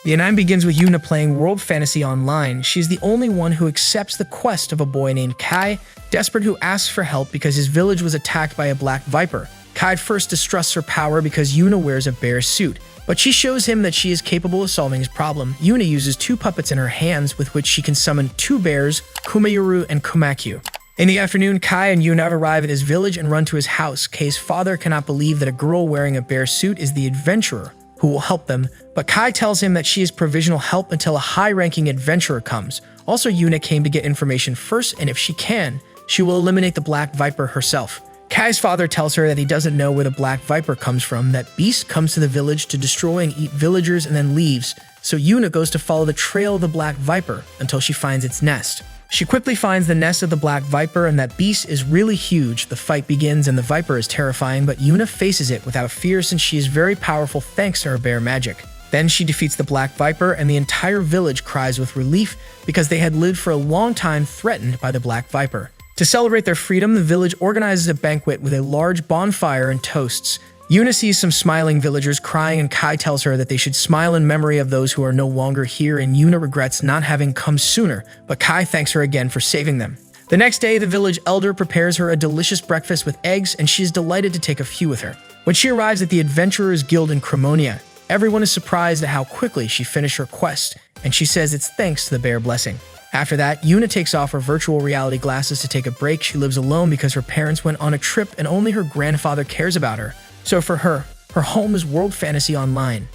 The anime begins with Yuna playing World Fantasy Online. She's the only one who accepts the quest of a boy named Kai, desperate who asks for help because his village was attacked by a black viper. Kai first distrusts her power because Yuna wears a bear suit, but she shows him that she is capable of solving his problem. Yuna uses 2 puppets in her hands with which she can summon 2 bears, Kumayuru and Kumakyu. In the afternoon, Kai and Yuna arrive at his village and run to his house. Kai's father cannot believe that a girl wearing a bear suit is the adventurer who will help them, but Kai tells him that she is provisional help until a high-ranking adventurer comes. Also, Yuna came to get information first, and if she can, she will eliminate the Black Viper herself. Kai's father tells her that he doesn't know where the Black Viper comes from, that Beast comes to the village to destroy and eat villagers and then leaves, so Yuna goes to follow the trail of the Black Viper until she finds its nest. She quickly finds the nest of the Black Viper, and that beast is really huge. The fight begins and the Viper is terrifying, but Yuna faces it without fear since she is very powerful thanks to her bear magic. Then she defeats the Black Viper, and the entire village cries with relief because they had lived for a long time threatened by the Black Viper. To celebrate their freedom, the village organizes a banquet with a large bonfire and toasts. Yuna sees some smiling villagers crying, and Kai tells her that they should smile in memory of those who are no longer here, and Yuna regrets not having come sooner, but Kai thanks her again for saving them. The next day, the village elder prepares her a delicious breakfast with eggs, and she is delighted to take a few with her. When she arrives at the Adventurers Guild in Crimonia, everyone is surprised at how quickly she finished her quest, and she says it's thanks to the bear blessing. After that, Yuna takes off her virtual reality glasses to take a break. She lives alone because her parents went on a trip and only her grandfather cares about her. So for her, her home is World Fantasy Online.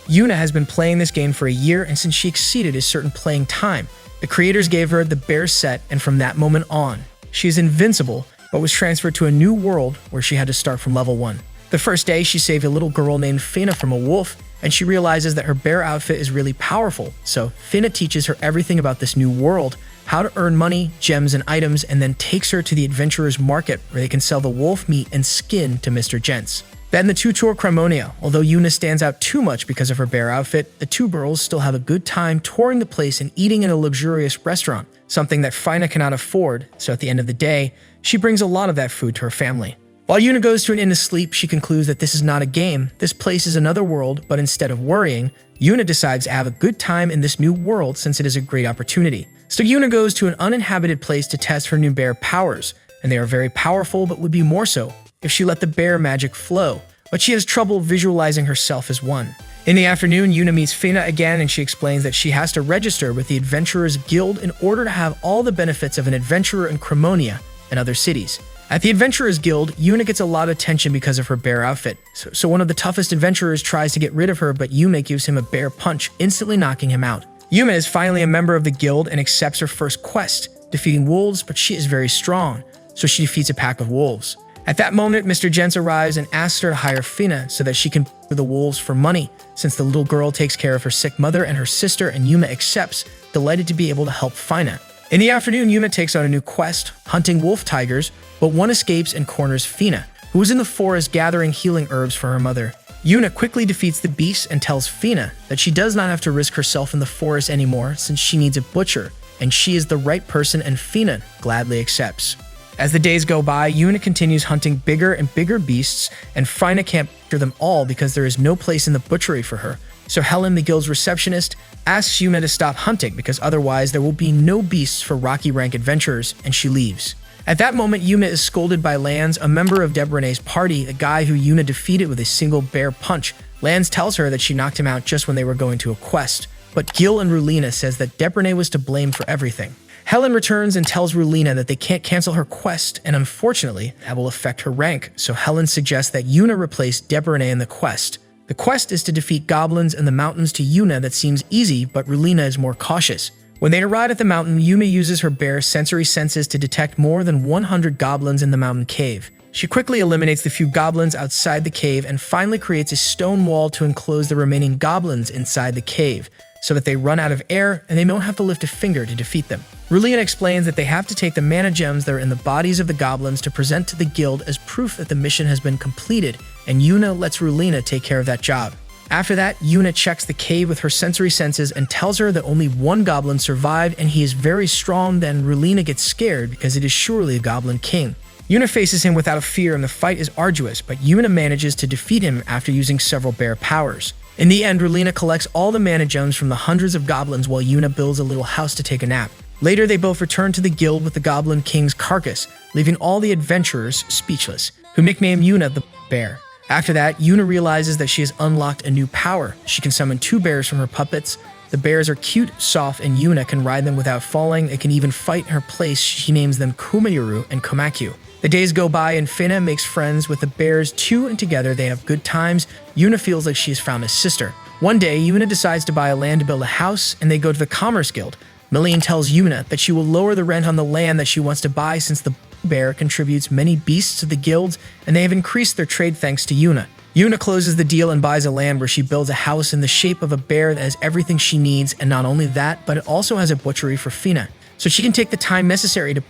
Yuna has been playing this game for a year, and since she exceeded a certain playing time, the creators gave her the bear set, and from that moment on, she is invincible, but was transferred to a new world where she had to start from level 1. The first day, she saved a little girl named Fina from a wolf, and she realizes that her bear outfit is really powerful. So Fina teaches her everything about this new world, how to earn money, gems, and items, and then takes her to the adventurer's market where they can sell the wolf meat and skin to Mr. Gents. Then the 2 tour Crimonia. Although Yuna stands out too much because of her bear outfit, the 2 girls still have a good time touring the place and eating in a luxurious restaurant, something that Fina cannot afford, so at the end of the day, she brings a lot of that food to her family. While Yuna goes to an inn to sleep, she concludes that this is not a game, this place is another world, but instead of worrying, Yuna decides to have a good time in this new world since it is a great opportunity. So Yuna goes to an uninhabited place to test her new bear powers, and they are very powerful but would be more so if she let the bear magic flow, but she has trouble visualizing herself as one. In the afternoon, Yuna meets Fina again, and she explains that she has to register with the Adventurers Guild in order to have all the benefits of an adventurer in Crimonia and other cities. At the Adventurers Guild, Yuna gets a lot of attention because of her bear outfit, so one of the toughest adventurers tries to get rid of her, but Yuna gives him a bear punch, instantly knocking him out. Yuna is finally a member of the guild and accepts her first quest, defeating wolves, but she is very strong, so she defeats a pack of wolves. At that moment, Mr. Gents arrives and asks her to hire Fina so that she can pay the wolves for money, since the little girl takes care of her sick mother and her sister, and Yuna accepts, delighted to be able to help Fina. In the afternoon, Yuna takes on a new quest, hunting wolf tigers, but one escapes and corners Fina, who is in the forest gathering healing herbs for her mother. Yuna quickly defeats the beast and tells Fina that she does not have to risk herself in the forest anymore since she needs a butcher, and she is the right person, and Fina gladly accepts. As the days go by, Yuna continues hunting bigger and bigger beasts, and Fina can't butcher them all because there is no place in the butchery for her. So Helen, the guild's receptionist, asks Yuna to stop hunting because otherwise there will be no beasts for Rocky rank adventurers, and she leaves. At that moment, Yuna is scolded by Lance, a member of Debrene's party, the guy who Yuna defeated with a single bear punch. Lance tells her that she knocked him out just when they were going to a quest, but Gil and Rulina says that Debrene was to blame for everything. Helen returns and tells Rulina that they can't cancel her quest, and unfortunately, that will affect her rank, so Helen suggests that Yuna replace Debrene in the quest. The quest is to defeat goblins in the mountains. To Yuna, that seems easy, but Rulina is more cautious. When they arrive at the mountain, Yuna uses her bear's sensory senses to detect more than 100 goblins in the mountain cave. She quickly eliminates the few goblins outside the cave and finally creates a stone wall to enclose the remaining goblins inside the cave, so that they run out of air and they don't have to lift a finger to defeat them. Rulina explains that they have to take the mana gems that are in the bodies of the goblins to present to the guild as proof that the mission has been completed, and Yuna lets Rulina take care of that job. After that, Yuna checks the cave with her sensory senses and tells her that only one goblin survived and he is very strong. Then Rulina gets scared because it is surely a goblin king. Yuna faces him without a fear and the fight is arduous, but Yuna manages to defeat him after using several bear powers. In the end, Relina collects all the mana gems from the hundreds of goblins while Yuna builds a little house to take a nap. Later, they both return to the guild with the Goblin King's carcass, leaving all the adventurers speechless, who nickname Yuna the Bear. After that, Yuna realizes that she has unlocked a new power. She can summon 2 bears from her puppets. The bears are cute, soft, and Yuna can ride them without falling. They can even fight in her place. She names them Kumayuru and Komaku. The days go by and Fina makes friends with the bears too, and together they have good times. Yuna feels like she has found a sister. One day, Yuna decides to buy a land to build a house, and they go to the Commerce Guild. Milene tells Yuna that she will lower the rent on the land that she wants to buy since the bear contributes many beasts to the guild, and they have increased their trade thanks to Yuna. Yuna closes the deal and buys a land where she builds a house in the shape of a bear that has everything she needs, and not only that, but it also has a butchery for Fina, so she can take the time necessary to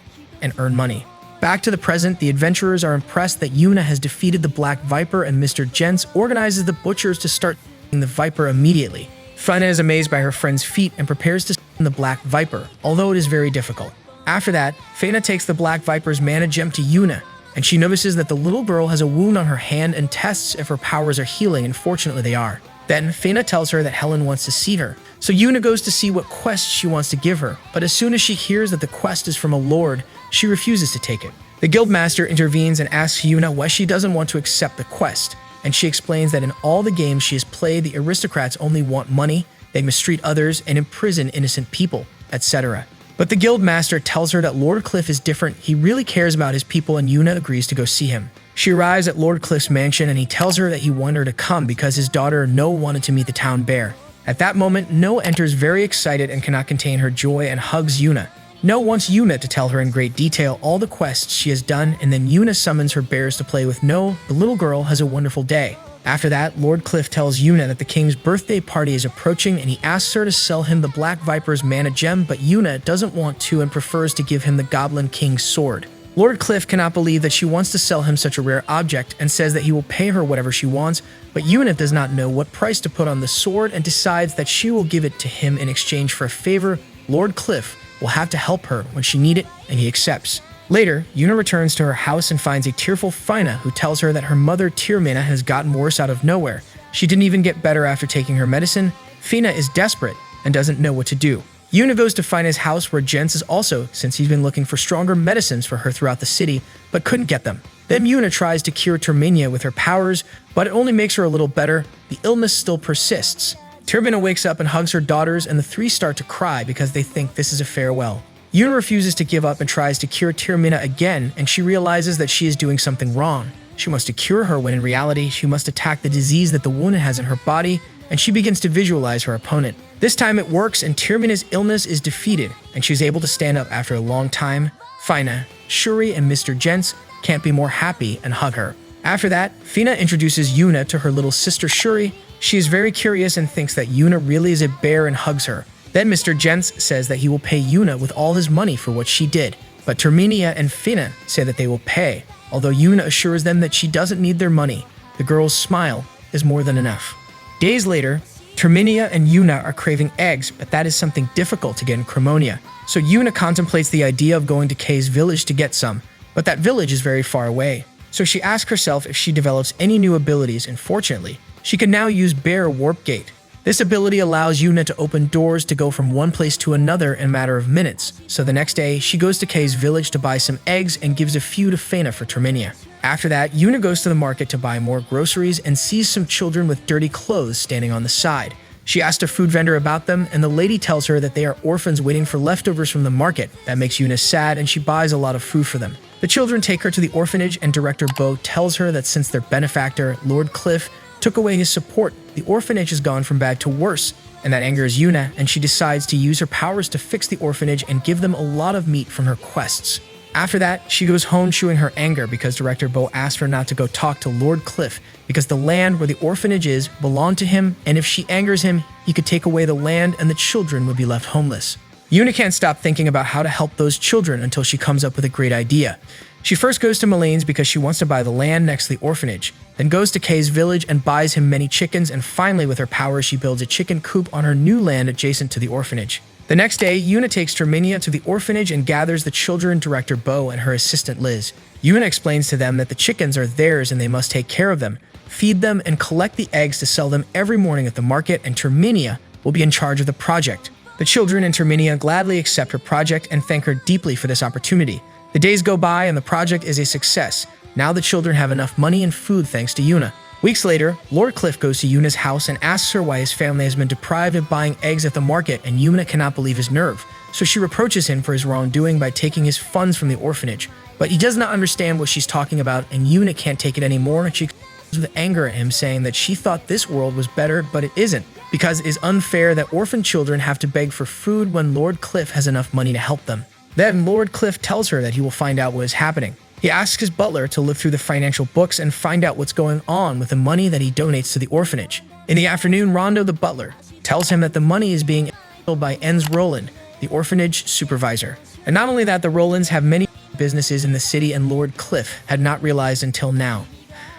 and earn money. Back to the present, the adventurers are impressed that Yuna has defeated the Black Viper, and Mr. Gents organizes the butchers to start the Viper immediately. Fina is amazed by her friend's feat and prepares to the Black Viper, although it is very difficult. After that, Fina takes the Black Viper's mana gem to Yuna, and she notices that the little girl has a wound on her hand and tests if her powers are healing, and fortunately they are. Then, Fina tells her that Helen wants to see her, so Yuna goes to see what quest she wants to give her, but as soon as she hears that the quest is from a lord, she refuses to take it. The guildmaster intervenes and asks Yuna why she doesn't want to accept the quest, and she explains that in all the games she has played, the aristocrats only want money, they mistreat others and imprison innocent people, etc. But the guildmaster tells her that Lord Cliff is different. He really cares about his people, and Yuna agrees to go see him. She arrives at Lord Cliff's mansion, and he tells her that he wanted her to come because his daughter No wanted to meet the town bear. At that moment, No enters very excited and cannot contain her joy and hugs Yuna. No wants Yuna to tell her in great detail all the quests she has done, and then Yuna summons her bears to play with No. The little girl has a wonderful day. After that, Lord Cliff tells Yuna that the king's birthday party is approaching, and he asks her to sell him the Black Viper's mana gem, but Yuna doesn't want to and prefers to give him the Goblin King's sword. Lord Cliff cannot believe that she wants to sell him such a rare object and says that he will pay her whatever she wants, but Yuna does not know what price to put on the sword and decides that she will give it to him in exchange for a favor. Lord Cliff will have to help her when she needs it, and he accepts. Later, Yuna returns to her house and finds a tearful Fina who tells her that her mother Termina has gotten worse out of nowhere. She didn't even get better after taking her medicine. Fina is desperate and doesn't know what to do. Yuna goes to Fina's house where Jens is also, since he's been looking for stronger medicines for her throughout the city, but couldn't get them. Then Yuna tries to cure Termina with her powers, but it only makes her a little better. The illness still persists. Termina wakes up and hugs her daughters, and the 3 start to cry because they think this is a farewell. Yuna refuses to give up and tries to cure Termina again, and she realizes that she is doing something wrong. She wants to cure her when in reality, she must attack the disease that the woman has in her body, and she begins to visualize her opponent. This time it works, and Termina's illness is defeated, and she's able to stand up after a long time. Fina, Shuri, and Mr. Gents can't be more happy and hug her. After that, Fina introduces Yuna to her little sister Shuri. She is very curious and thinks that Yuna really is a bear and hugs her. Then Mr. Gents says that he will pay Yuna with all his money for what she did, but Termina and Fina say that they will pay, although Yuna assures them that she doesn't need their money. The girl's smile is more than enough. Days later, Termina and Yuna are craving eggs, but that is something difficult to get in Crimonia. So Yuna contemplates the idea of going to Kay's village to get some, but that village is very far away. So she asks herself if she develops any new abilities, and fortunately, she can now use Bear Warp Gate. This ability allows Yuna to open doors to go from one place to another in a matter of minutes. So the next day, she goes to Kay's village to buy some eggs and gives a few to Fina for Termina. After that, Yuna goes to the market to buy more groceries and sees some children with dirty clothes standing on the side. She asks a food vendor about them, and the lady tells her that they are orphans waiting for leftovers from the market. That makes Yuna sad, and she buys a lot of food for them. The children take her to the orphanage, and Director Bo tells her that since their benefactor, Lord Cliff, took away his support, the orphanage has gone from bad to worse, and that angers Yuna, and she decides to use her powers to fix the orphanage and give them a lot of meat from her quests. After that, she goes home chewing her anger because Director Bo asked her not to go talk to Lord Cliff because the land where the orphanage is belonged to him, and if she angers him, he could take away the land and the children would be left homeless. Yuna can't stop thinking about how to help those children until she comes up with a great idea. She first goes to Milene's because she wants to buy the land next to the orphanage, then goes to Kay's village and buys him many chickens, and finally with her powers she builds a chicken coop on her new land adjacent to the orphanage. The next day, Yuna takes Termina to the orphanage and gathers the children, Director Bo, and her assistant Liz. Yuna explains to them that the chickens are theirs and they must take care of them. feed them, and collect the eggs to sell them every morning at the market, and Termina will be in charge of the project. The children in Termina gladly accept her project and thank her deeply for this opportunity. The days go by and the project is a success. Now the children have enough money and food thanks to Yuna. Weeks later, Lord Cliff goes to Yuna's house and asks her why his family has been deprived of buying eggs at the market, and Yuna cannot believe his nerve. So she reproaches him for his wrongdoing by taking his funds from the orphanage. But he does not understand what she's talking about, and Yuna can't take it anymore, and she with anger at him, saying that she thought this world was better, but it isn't, because it is unfair that orphan children have to beg for food when Lord Cliff has enough money to help them. Then Lord Cliff tells her that he will find out what is happening. He asks his butler to look through the financial books and find out what's going on with the money that he donates to the orphanage. In the afternoon, Randall the butler tells him that the money is being handled by Enz Roland, the orphanage supervisor. And not only that, the Rolands have many businesses in the city, and Lord Cliff had not realized until now.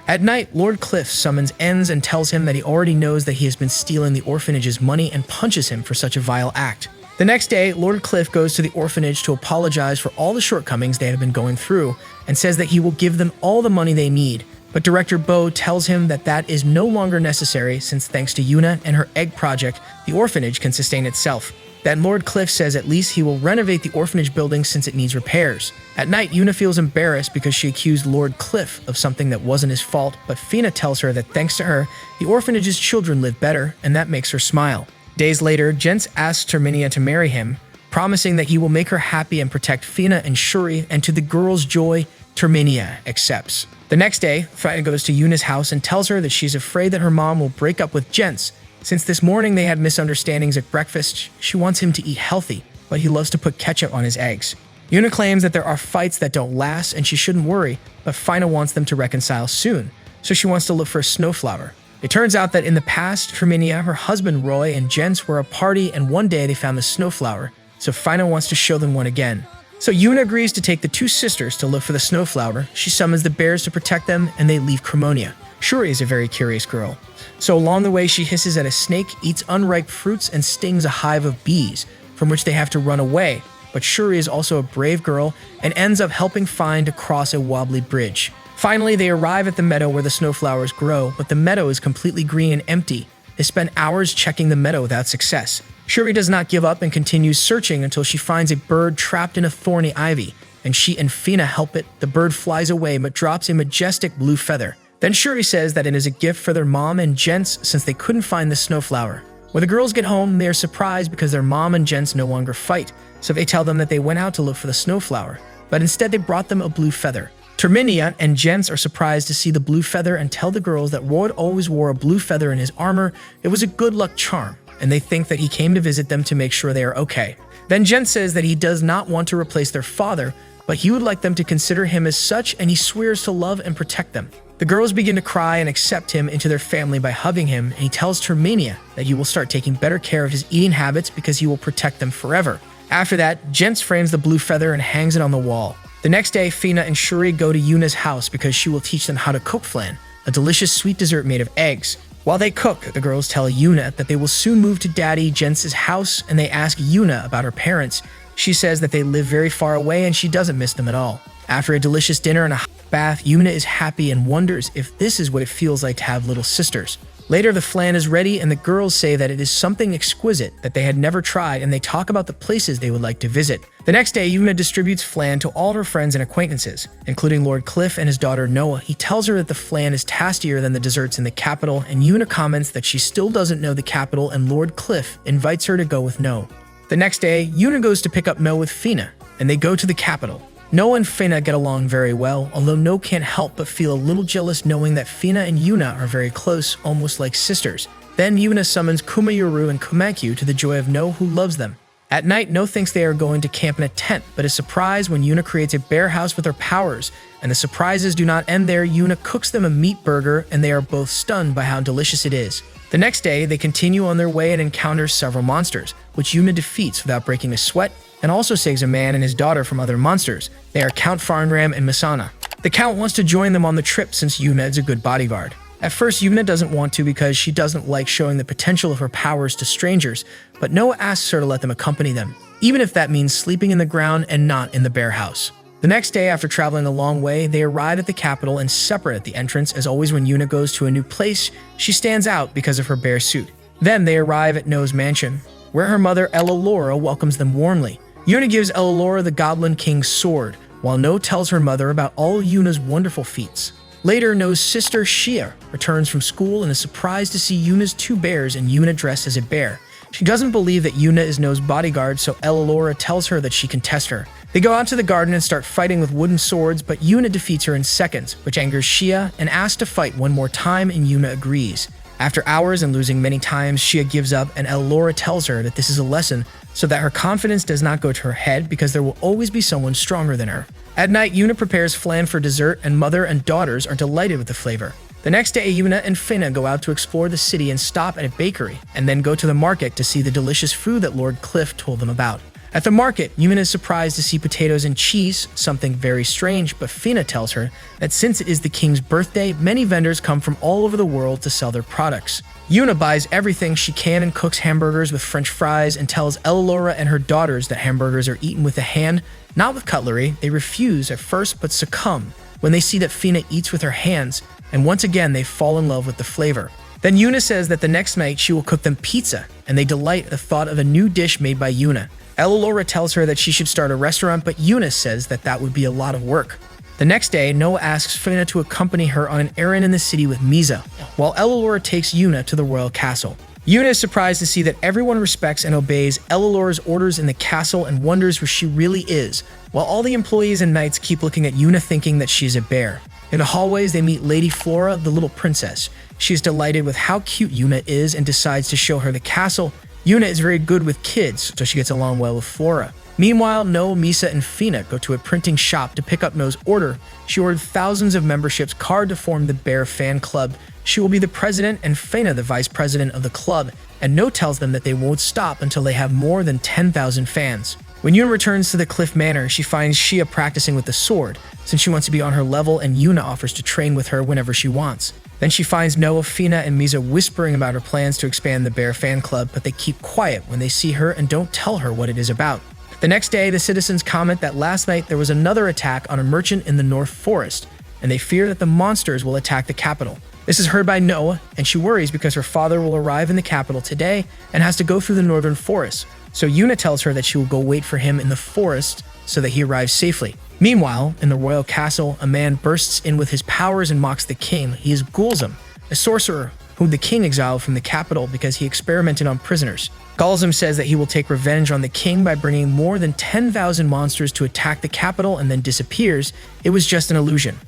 At night, Lord Cliff summons Enz and tells him that he already knows that he has been stealing the orphanage's money and punches him for such a vile act. The next day, Lord Cliff goes to the orphanage to apologize for all the shortcomings they have been going through and says that he will give them all the money they need. But Director Bo tells him that that is no longer necessary, since thanks to Yuna and her egg project, the orphanage can sustain itself. Then Lord Cliff says at least he will renovate the orphanage building since it needs repairs. At night, Yuna feels embarrassed because she accused Lord Cliff of something that wasn't his fault, but Fina tells her that thanks to her, the orphanage's children live better, and that makes her smile. Days later, Jens asks Termina to marry him, promising that he will make her happy and protect Fina and Shuri, and to the girl's joy, Termina accepts. The next day, Fina goes to Yuna's house and tells her that she's afraid that her mom will break up with Jens. Since this morning they had misunderstandings at breakfast, she wants him to eat healthy, but he loves to put ketchup on his eggs. Yuna claims that there are fights that don't last and she shouldn't worry, but Fina wants them to reconcile soon, so she wants to look for a snowflower. It turns out that in the past, Crimonia, her husband Roy, and Jens were at a party, and one day they found the snowflower, so Fina wants to show them one again. So Yuna agrees to take the two sisters to look for the snowflower. She summons the bears to protect them, and they leave Crimonia. Shuri is a very curious girl. So along the way, she hisses at a snake, eats unripe fruits, and stings a hive of bees, from which they have to run away. But Shuri is also a brave girl and ends up helping Fine to cross a wobbly bridge. Finally, they arrive at the meadow where the snowflowers grow, but the meadow is completely green and empty. They spend hours checking the meadow without success. Shuri does not give up and continues searching until she finds a bird trapped in a thorny ivy, and she and Fina help it. The bird flies away but drops a majestic blue feather. Then Shuri says that it is a gift for their mom and Jens since they couldn't find the snowflower. When the girls get home, they are surprised because their mom and Jens no longer fight, so they tell them that they went out to look for the snowflower, but instead they brought them a blue feather. Termina and Jens are surprised to see the blue feather and tell the girls that Roy always wore a blue feather in his armor. It was a good luck charm, and they think that he came to visit them to make sure they are okay. Then Jens says that he does not want to replace their father, but he would like them to consider him as such, and he swears to love and protect them. The girls begin to cry and accept him into their family by hugging him, and he tells Termina that he will start taking better care of his eating habits because he will protect them forever. After that, Jens frames the blue feather and hangs it on the wall. The next day, Fina and Shuri go to Yuna's house because she will teach them how to cook flan, a delicious sweet dessert made of eggs. While they cook, the girls tell Yuna that they will soon move to Daddy Jens's house, and they ask Yuna about her parents. She says that they live very far away and she doesn't miss them at all. After a delicious dinner and a hot bath, Yuna is happy and wonders if this is what it feels like to have little sisters. Later, the flan is ready, and the girls say that it is something exquisite that they had never tried, and they talk about the places they would like to visit. The next day, Yuna distributes flan to all her friends and acquaintances, including Lord Cliff and his daughter Noah. He tells her that the flan is tastier than the desserts in the capital, and Yuna comments that she still doesn't know the capital, and Lord Cliff invites her to go with No. The next day, Yuna goes to pick up No with Fina, and they go to the capital. No and Fina get along very well, although No can't help but feel a little jealous knowing that Fina and Yuna are very close, almost like sisters. Then Yuna summons Kumayuru and Kumakyu to the joy of No, who loves them. At night, No thinks they are going to camp in a tent, but is surprised when Yuna creates a bear house with her powers. And the surprises do not end there. Yuna cooks them a meat burger, and they are both stunned by how delicious it is. The next day, they continue on their way and encounter several monsters, which Yuna defeats without breaking a sweat, and also saves a man and his daughter from other monsters. They are Count Farnram and Misana. The Count wants to join them on the trip since Yuna is a good bodyguard. At first, Yuna doesn't want to because she doesn't like showing the potential of her powers to strangers, but Noah asks her to let them accompany them, even if that means sleeping in the ground and not in the bear house. The next day, after traveling a long way, they arrive at the capital and separate at the entrance. As always, when Yuna goes to a new place, she stands out because of her bear suit. Then they arrive at No's mansion, where her mother Ellelora welcomes them warmly. Yuna gives Ellelora the Goblin King's sword, while No tells her mother about all Yuna's wonderful feats. Later, No's sister Shia returns from school and is surprised to see Yuna's two bears and Yuna dressed as a bear. She doesn't believe that Yuna is No's bodyguard, so Ellelora tells her that she can test her. They go out to the garden and start fighting with wooden swords, but Yuna defeats her in seconds, which angers Shia and asks to fight one more time, and Yuna agrees. After hours and losing many times, Shia gives up, and Ellelora tells her that this is a lesson so that her confidence does not go to her head because there will always be someone stronger than her. At night, Yuna prepares flan for dessert, and mother and daughters are delighted with the flavor. The next day, Yuna and Fina go out to explore the city and stop at a bakery, and then go to the market to see the delicious food that Lord Cliff told them about. At the market, Yuna is surprised to see potatoes and cheese, something very strange, but Fina tells her that since it is the king's birthday, many vendors come from all over the world to sell their products. Yuna buys everything she can and cooks hamburgers with French fries and tells Ellelora and her daughters that hamburgers are eaten with a hand, not with cutlery. They refuse at first but succumb when they see that Fina eats with her hands, and once again they fall in love with the flavor. Then Yuna says that the next night she will cook them pizza, and they delight at the thought of a new dish made by Yuna. Ellelora tells her that she should start a restaurant, but Yuna says that that would be a lot of work. The next day, Noah asks Fina to accompany her on an errand in the city with Misa, while Ellelora takes Yuna to the royal castle. Yuna is surprised to see that everyone respects and obeys Ellelora's orders in the castle and wonders where she really is, while all the employees and knights keep looking at Yuna thinking that she's a bear. In the hallways, they meet Lady Flora, the little princess. She is delighted with how cute Yuna is and decides to show her the castle. Yuna is very good with kids, so she gets along well with Flora. Meanwhile, No, Misa, and Fina go to a printing shop to pick up No's order. She ordered thousands of memberships card to form the Bear Fan Club. She will be the president and Fina the vice president of the club, and No tells them that they won't stop until they have more than 10,000 fans. When Yuna returns to the Cliff Manor, she finds Shia practicing with the sword, since she wants to be on her level, and Yuna offers to train with her whenever she wants. Then she finds Noah, Fina, and Misa whispering about her plans to expand the Bear Fan Club, but they keep quiet when they see her and don't tell her what it is about. The next day, the citizens comment that last night there was another attack on a merchant in the North Forest, and they fear that the monsters will attack the capital. This is heard by Noah, and she worries because her father will arrive in the capital today and has to go through the Northern Forest. So Yuna tells her that she will go wait for him in the forest so that he arrives safely. Meanwhile, in the royal castle, a man bursts in with his powers and mocks the king. He is Golem, a sorcerer whom the king exiled from the capital because he experimented on prisoners. Golem says that he will take revenge on the king by bringing more than 10,000 monsters to attack the capital and then disappears. It was just an illusion.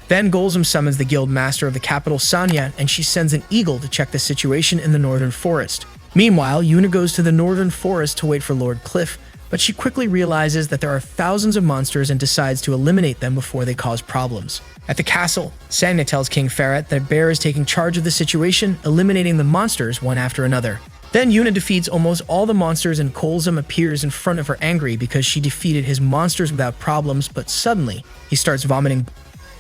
Then Golem summons the guild master of the capital, Sanya, and she sends an eagle to check the situation in the northern forest. Meanwhile, Yuna goes to the northern forest to wait for Lord Cliff, but she quickly realizes that there are thousands of monsters and decides to eliminate them before they cause problems. At the castle, Sanya tells King Ferret that a bear is taking charge of the situation, eliminating the monsters one after another. Then Yuna defeats almost all the monsters and Golem appears in front of her angry because she defeated his monsters without problems, but suddenly he starts vomiting.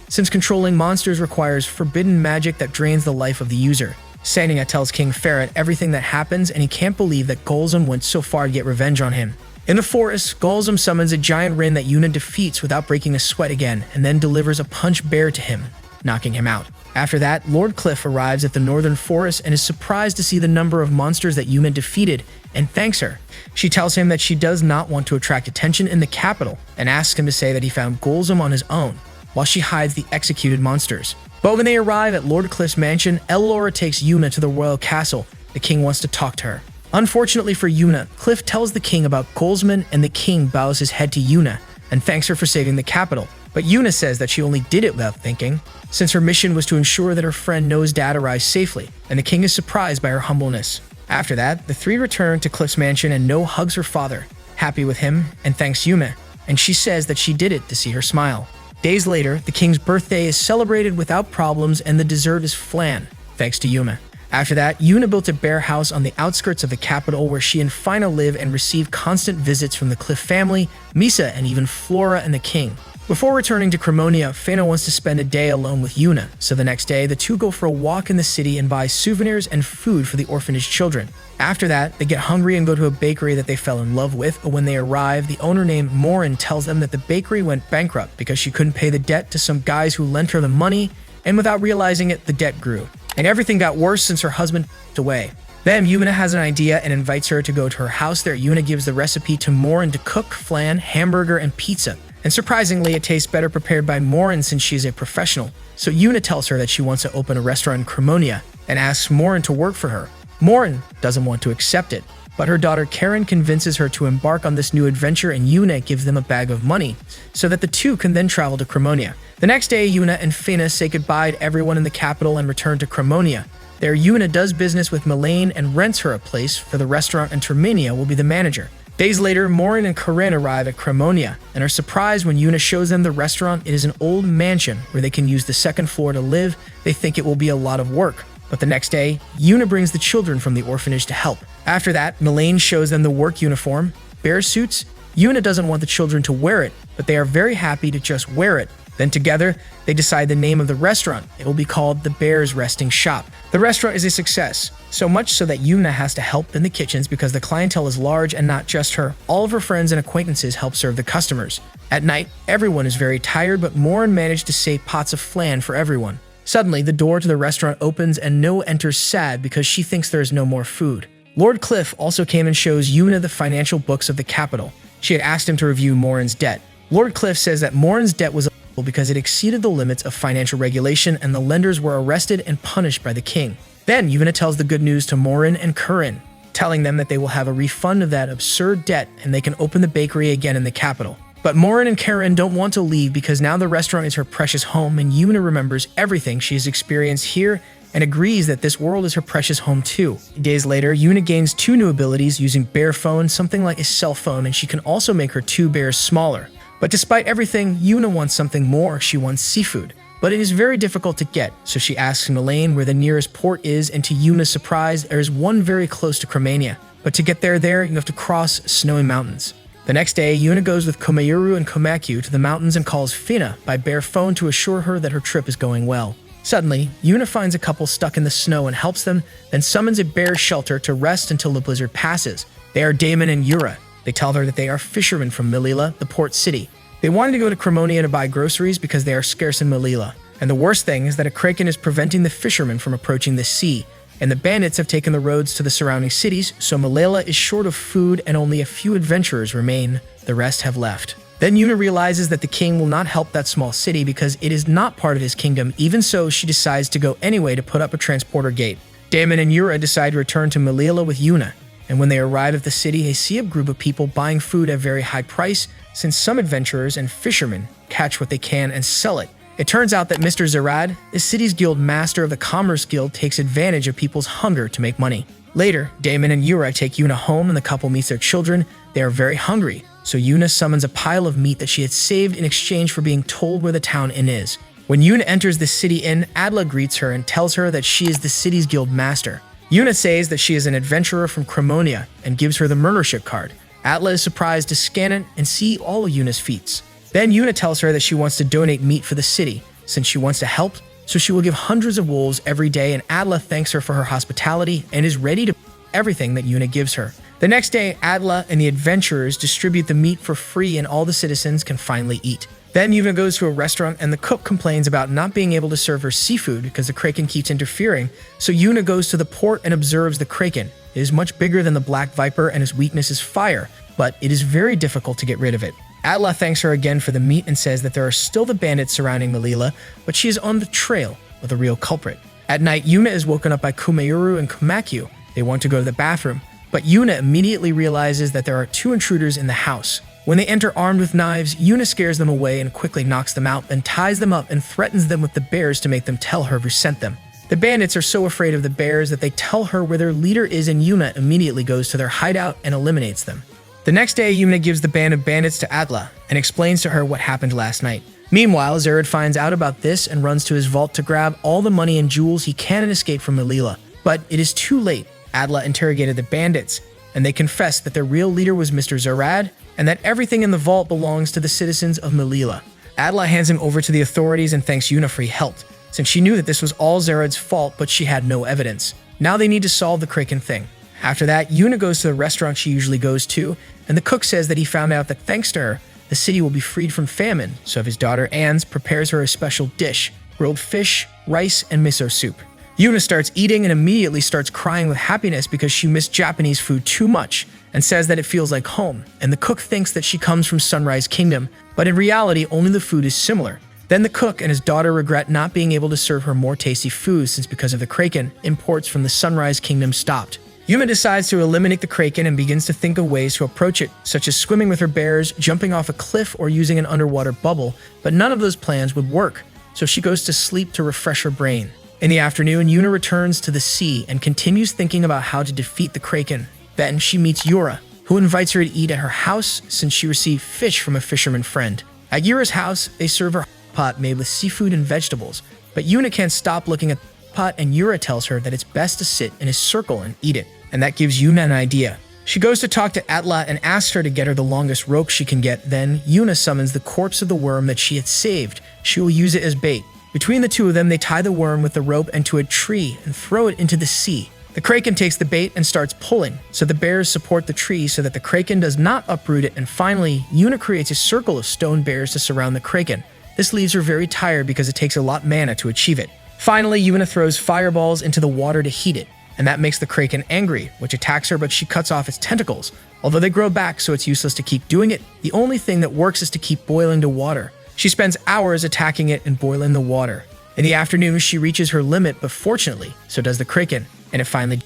Since controlling monsters requires forbidden magic that drains the life of the user. Sanya tells King Ferret everything that happens, and he can't believe that Golem went so far to get revenge on him. In the forest, Golem summons a giant wren that Yuna defeats without breaking a sweat again, and then delivers a punch bear to him, knocking him out. After that, Lord Cliff arrives at the northern forest and is surprised to see the number of monsters that Yuna defeated, and thanks her. She tells him that she does not want to attract attention in the capital, and asks him to say that he found Golem on his own, while she hides the executed monsters. But when they arrive at Lord Cliff's mansion, Ellelora takes Yuna to the royal castle. The king wants to talk to her. Unfortunately for Yuna, Cliff tells the king about Golem, and the king bows his head to Yuna and thanks her for saving the capital. But Yuna says that she only did it without thinking, since her mission was to ensure that her friend No's dad arrives safely, and the king is surprised by her humbleness. After that, the three return to Cliff's mansion and No hugs her father, happy with him, and thanks Yuna, and she says that she did it to see her smile. Days later, the king's birthday is celebrated without problems and the dessert is flan, thanks to Yuna. After that, Yuna built a bear house on the outskirts of the capital where she and Fina live and receive constant visits from the Cliff family, Misa, and even Flora and the king. Before returning to Crimonia, Fina wants to spend a day alone with Yuna, so the next day, the two go for a walk in the city and buy souvenirs and food for the orphanage children. After that, they get hungry and go to a bakery that they fell in love with, but when they arrive, the owner named Morin tells them that the bakery went bankrupt because she couldn't pay the debt to some guys who lent her the money, and without realizing it, the debt grew. And everything got worse since her husband passed away. Then Yuna has an idea and invites her to go to her house. There, Yuna gives the recipe to Morin to cook flan, hamburger, and pizza. And surprisingly, it tastes better prepared by Morin since she's a professional. So Yuna tells her that she wants to open a restaurant in Crimonia and asks Morin to work for her. Morin doesn't want to accept it, but her daughter Karen convinces her to embark on this new adventure, and Yuna gives them a bag of money so that the two can then travel to Crimonia. The next day, Yuna and Fina say goodbye to everyone in the capital and return to Crimonia. There, Yuna does business with Melaine and rents her a place for the restaurant, and Termina will be the manager. Days later, Morin and Corinne arrive at Crimonia and are surprised when Yuna shows them the restaurant. It is an old mansion where they can use the second floor to live. They think it will be a lot of work. But the next day, Yuna brings the children from the orphanage to help. After that, Melaine shows them the work uniform, bear suits. Yuna doesn't want the children to wear it, but they are very happy to just wear it. Then together, they decide the name of the restaurant. It will be called the Bear's Resting Shop. The restaurant is a success, so much so that Yuna has to help in the kitchens because the clientele is large and not just her. All of her friends and acquaintances help serve the customers. At night, everyone is very tired, but Morin managed to save pots of flan for everyone. Suddenly, the door to the restaurant opens and No enters sad because she thinks there is no more food. Lord Cliff also came and shows Yuna the financial books of the capital. She had asked him to review Morin's debt. Lord Cliff says that Morin's debt was illegal because it exceeded the limits of financial regulation and the lenders were arrested and punished by the king. Then Yuna tells the good news to Morin and Corinne, telling them that they will have a refund of that absurd debt and they can open the bakery again in the capital. But Morin and Karen don't want to leave because now the restaurant is her precious home, and Yuna remembers everything she has experienced here and agrees that this world is her precious home too. Days later, Yuna gains 2 new abilities using bear phone, something like a cell phone, and she can also make her 2 bears smaller. But despite everything, Yuna wants something more. She wants seafood. But it is very difficult to get, so she asks Melaine where the nearest port is, and to Yuna's surprise, there is one very close to Crimonia. But to get there, you have to cross snowy mountains. The next day, Yuna goes with Komayuru and Komaku to the mountains and calls Fina by bare phone to assure her that her trip is going well. Suddenly, Yuna finds a couple stuck in the snow and helps them, then summons a bear shelter to rest until the blizzard passes. They are Damon and Yura. They tell her that they are fishermen from Melilla, the port city. They wanted to go to Crimonia to buy groceries because they are scarce in Melilla. And the worst thing is that a kraken is preventing the fishermen from approaching the sea, and the bandits have taken the roads to the surrounding cities, so Melilla is short of food and only a few adventurers remain. The rest have left. Then Yuna realizes that the king will not help that small city because it is not part of his kingdom. Even so, she decides to go anyway to put up a transporter gate. Damon and Yura decide to return to Melilla with Yuna, and when they arrive at the city, they see a group of people buying food at a very high price since some adventurers and fishermen catch what they can and sell it. It turns out that Mr. Zarad, the city's guild master of the Commerce Guild, takes advantage of people's hunger to make money. Later, Damon and Yura take Yuna home and the couple meets their children. They are very hungry, so Yuna summons a pile of meat that she had saved in exchange for being told where the town inn is. When Yuna enters the city inn, Adla greets her and tells her that she is the city's guild master. Yuna says that she is an adventurer from Crimonia and gives her the murdership card. Atla is surprised to scan it and see all of Yuna's feats. Then Yuna tells her that she wants to donate meat for the city, since she wants to help, so she will give hundreds of wolves every day, and Adla thanks her for her hospitality and is ready to everything that Yuna gives her. The next day, Adla and the adventurers distribute the meat for free and all the citizens can finally eat. Then Yuna goes to a restaurant and the cook complains about not being able to serve her seafood because the kraken keeps interfering, so Yuna goes to the port and observes the kraken. It is much bigger than the black viper and his weakness is fire, but it is very difficult to get rid of it. Atla thanks her again for the meat and says that there are still the bandits surrounding Melilla, but she is on the trail of the real culprit. At night, Yuna is woken up by Komayuru and Komaku. They want to go to the bathroom, but Yuna immediately realizes that there are 2 intruders in the house. When they enter armed with knives, Yuna scares them away and quickly knocks them out, then ties them up and threatens them with the bears to make them tell her who sent them. The bandits are so afraid of the bears that they tell her where their leader is, and Yuna immediately goes to their hideout and eliminates them. The next day, Yuna gives the band of bandits to Atla and explains to her what happened last night. Meanwhile, Zarad finds out about this and runs to his vault to grab all the money and jewels he can and escape from Melilla. But it is too late. Atla interrogated the bandits, and they confess that their real leader was Mr. Zarad and that everything in the vault belongs to the citizens of Melilla. Adela hands him over to the authorities and thanks Yuna for help, since she knew that this was all Zerad's fault, but she had no evidence. Now they need to solve the Kraken thing. After that, Yuna goes to the restaurant she usually goes to, and the cook says that he found out that thanks to her, the city will be freed from famine, so his daughter Anne's prepares her a special dish, grilled fish, rice, and miso soup. Yuna starts eating and immediately starts crying with happiness because she missed Japanese food too much and says that it feels like home, and the cook thinks that she comes from Sunrise Kingdom, but in reality only the food is similar. Then the cook and his daughter regret not being able to serve her more tasty food since because of the Kraken, imports from the Sunrise Kingdom stopped. Yuna decides to eliminate the Kraken and begins to think of ways to approach it, such as swimming with her bears, jumping off a cliff, or using an underwater bubble, but none of those plans would work, so she goes to sleep to refresh her brain. In the afternoon, Yuna returns to the sea and continues thinking about how to defeat the Kraken. Then she meets Yura, who invites her to eat at her house since she received fish from a fisherman friend. At Yura's house, they serve her pot made with seafood and vegetables, but Yuna can't stop looking at the pot and Yura tells her that it's best to sit in a circle and eat it, and that gives Yuna an idea. She goes to talk to Atla and asks her to get her the longest rope she can get. Then Yuna summons the corpse of the worm that she had saved. She will use it as bait. Between the two of them, they tie the worm with the rope into a tree and throw it into the sea. The Kraken takes the bait and starts pulling, so the bears support the tree so that the Kraken does not uproot it, and finally, Yuna creates a circle of stone bears to surround the Kraken. This leaves her very tired because it takes a lot of mana to achieve it. Finally, Yuna throws fireballs into the water to heat it, and that makes the Kraken angry, which attacks her, but she cuts off its tentacles. Although they grow back, so it's useless to keep doing it, the only thing that works is to keep boiling the water. She spends hours attacking it and boiling the water. In the afternoon, she reaches her limit, but fortunately, so does the Kraken, and it finally...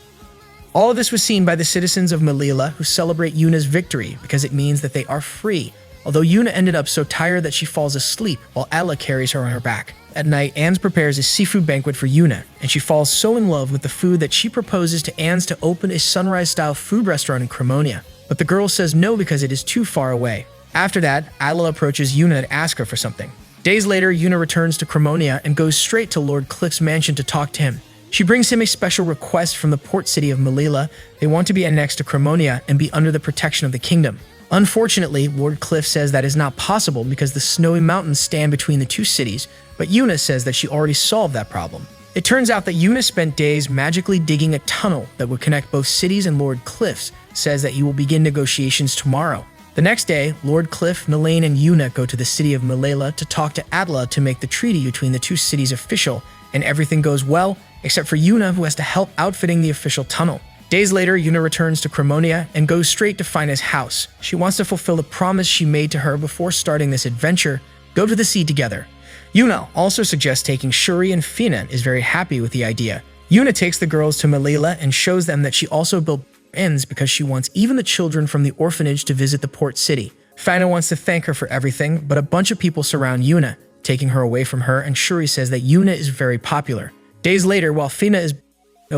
All of this was seen by the citizens of Melilla, who celebrate Yuna's victory because it means that they are free, although Yuna ended up so tired that she falls asleep while Atla carries her on her back. At night, Anne prepares a seafood banquet for Yuna, and she falls so in love with the food that she proposes to Anne to open a sunrise-style food restaurant in Crimonia, but the girl says no because it is too far away. After that, Atla approaches Yuna to ask her for something. Days later, Yuna returns to Crimonia and goes straight to Lord Cliff's mansion to talk to him. She brings him a special request from the port city of Melilla. They want to be annexed to Crimonia and be under the protection of the kingdom. Unfortunately, Lord Cliff says that is not possible because the snowy mountains stand between the two cities, but Yuna says that she already solved that problem. It turns out that Yuna spent days magically digging a tunnel that would connect both cities, and Lord Cliff says that he will begin negotiations tomorrow. The next day, Lord Cliff, Nelaine, and Yuna go to the city of Melilla to talk to Atla to make the treaty between the two cities official, and everything goes well, except for Yuna, who has to help outfitting the official tunnel. Days later, Yuna returns to Crimonia and goes straight to Fina's house. She wants to fulfill the promise she made to her before starting this adventure, go to the sea together. Yuna also suggests taking Shuri, and Fina is very happy with the idea. Yuna takes the girls to Melilla and shows them that she also built inns because she wants even the children from the orphanage to visit the port city. Fina wants to thank her for everything, but a bunch of people surround Yuna, taking her away from her, and Shuri says that Yuna is very popular. Days later, while Fina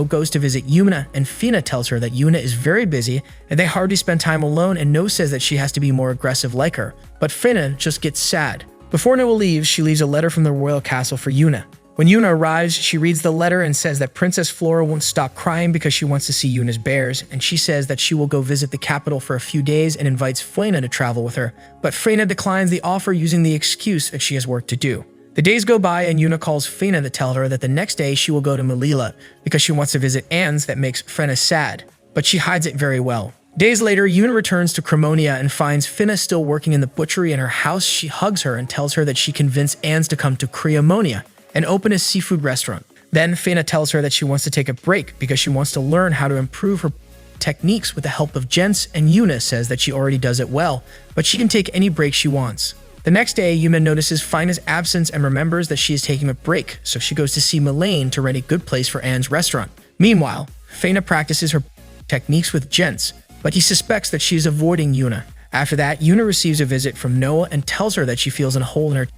goes to visit Yuna, and Fina tells her that Yuna is very busy and they hardly spend time alone, and No says that she has to be more aggressive like her, but Fina just gets sad. Before Noah leaves, she leaves a letter from the royal castle for Yuna. When Yuna arrives, she reads the letter and says that Princess Flora won't stop crying because she wants to see Yuna's bears, and she says that she will go visit the capital for a few days and invites Fina to travel with her, but Fina declines the offer using the excuse that she has work to do. The days go by and Yuna calls Fina to tell her that the next day she will go to Melilla because she wants to visit Anne's that makes Fina sad, but she hides it very well. Days later, Yuna returns to Crimonia and finds Fina still working in the butchery in her house. She hugs her and tells her that she convinced Anne's to come to Crimonia and open a seafood restaurant. Then Fina tells her that she wants to take a break because she wants to learn how to improve her techniques with the help of gents, and Yuna says that she already does it well, but she can take any break she wants. The next day, Yuna notices Fina's absence and remembers that she is taking a break, so she goes to see Melaine to rent a good place for Anne's restaurant. Meanwhile, Fina practices her techniques with gents, but he suspects that she is avoiding Yuna. After that, Yuna receives a visit from Noah and tells her that she feels a hole in her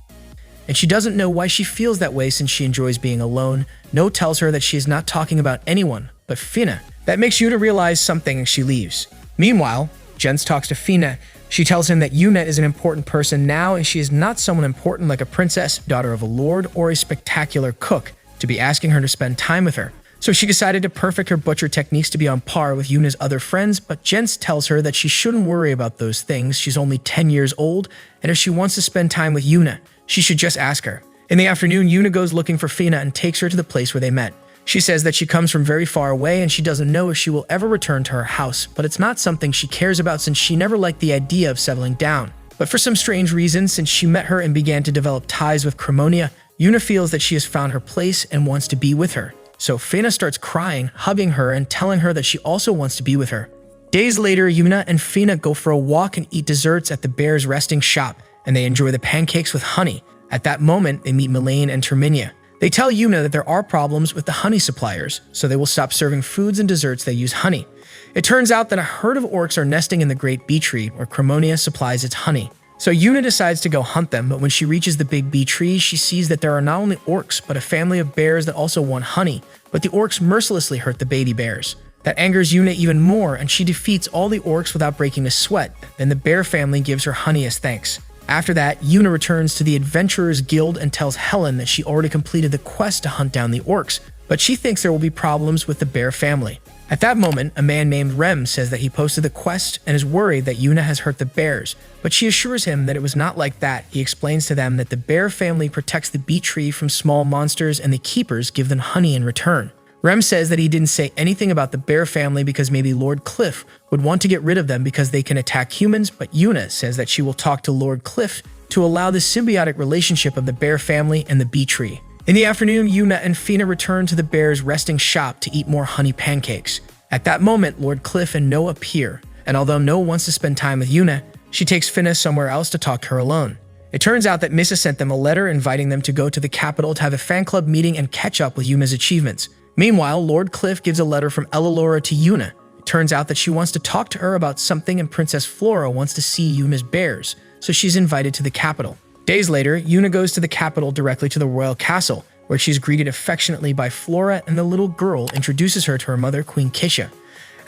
and she doesn't know why she feels that way since she enjoys being alone. Noah tells her that she is not talking about anyone but Fina. That makes Yuna realize something and she leaves. Meanwhile, Jens talks to Fina. She tells him that Yuna is an important person now and she is not someone important like a princess, daughter of a lord, or a spectacular cook to be asking her to spend time with her. So she decided to perfect her butcher techniques to be on par with Yuna's other friends, but Jens tells her that she shouldn't worry about those things. She's only 10 years old, and if she wants to spend time with Yuna, she should just ask her. In the afternoon, Yuna goes looking for Fina and takes her to the place where they met. She says that she comes from very far away and she doesn't know if she will ever return to her house, but it's not something she cares about since she never liked the idea of settling down. But for some strange reason, since she met her and began to develop ties with Crimonia, Yuna feels that she has found her place and wants to be with her. So Fina starts crying, hugging her, and telling her that she also wants to be with her. Days later, Yuna and Fina go for a walk and eat desserts at the bear's resting shop, and they enjoy the pancakes with honey. At that moment, they meet Milane and Termina. They tell Yuna that there are problems with the honey suppliers, so they will stop serving foods and desserts that use honey. It turns out that a herd of orcs are nesting in the great bee tree, where Crimonia supplies its honey. So Yuna decides to go hunt them, but when she reaches the big bee tree, she sees that there are not only orcs, but a family of bears that also want honey, but the orcs mercilessly hurt the baby bears. That angers Yuna even more, and she defeats all the orcs without breaking a sweat. Then the bear family gives her honey as thanks. After that, Yuna returns to the Adventurers Guild and tells Helen that she already completed the quest to hunt down the orcs, but she thinks there will be problems with the bear family. At that moment, a man named Rem says that he posted the quest and is worried that Yuna has hurt the bears, but she assures him that it was not like that. He explains to them that the bear family protects the bee tree from small monsters and the keepers give them honey in return. Rem says that he didn't say anything about the bear family because maybe Lord Cliff would want to get rid of them because they can attack humans, but Yuna says that she will talk to Lord Cliff to allow the symbiotic relationship of the bear family and the bee tree. In the afternoon, Yuna and Fina return to the bear's resting shop to eat more honey pancakes. At that moment, Lord Cliff and Noah appear, and although Noah wants to spend time with Yuna, she takes Fina somewhere else to talk to her alone. It turns out that Misa sent them a letter inviting them to go to the capital to have a fan club meeting and catch up with Yuna's achievements. Meanwhile, Lord Cliff gives a letter from Elilora to Yuna. It turns out that she wants to talk to her about something and Princess Flora wants to see Yuna's bears, so she's invited to the capital. Days later, Yuna goes to the capital directly to the royal castle, where she's greeted affectionately by Flora and the little girl introduces her to her mother, Queen Kisha.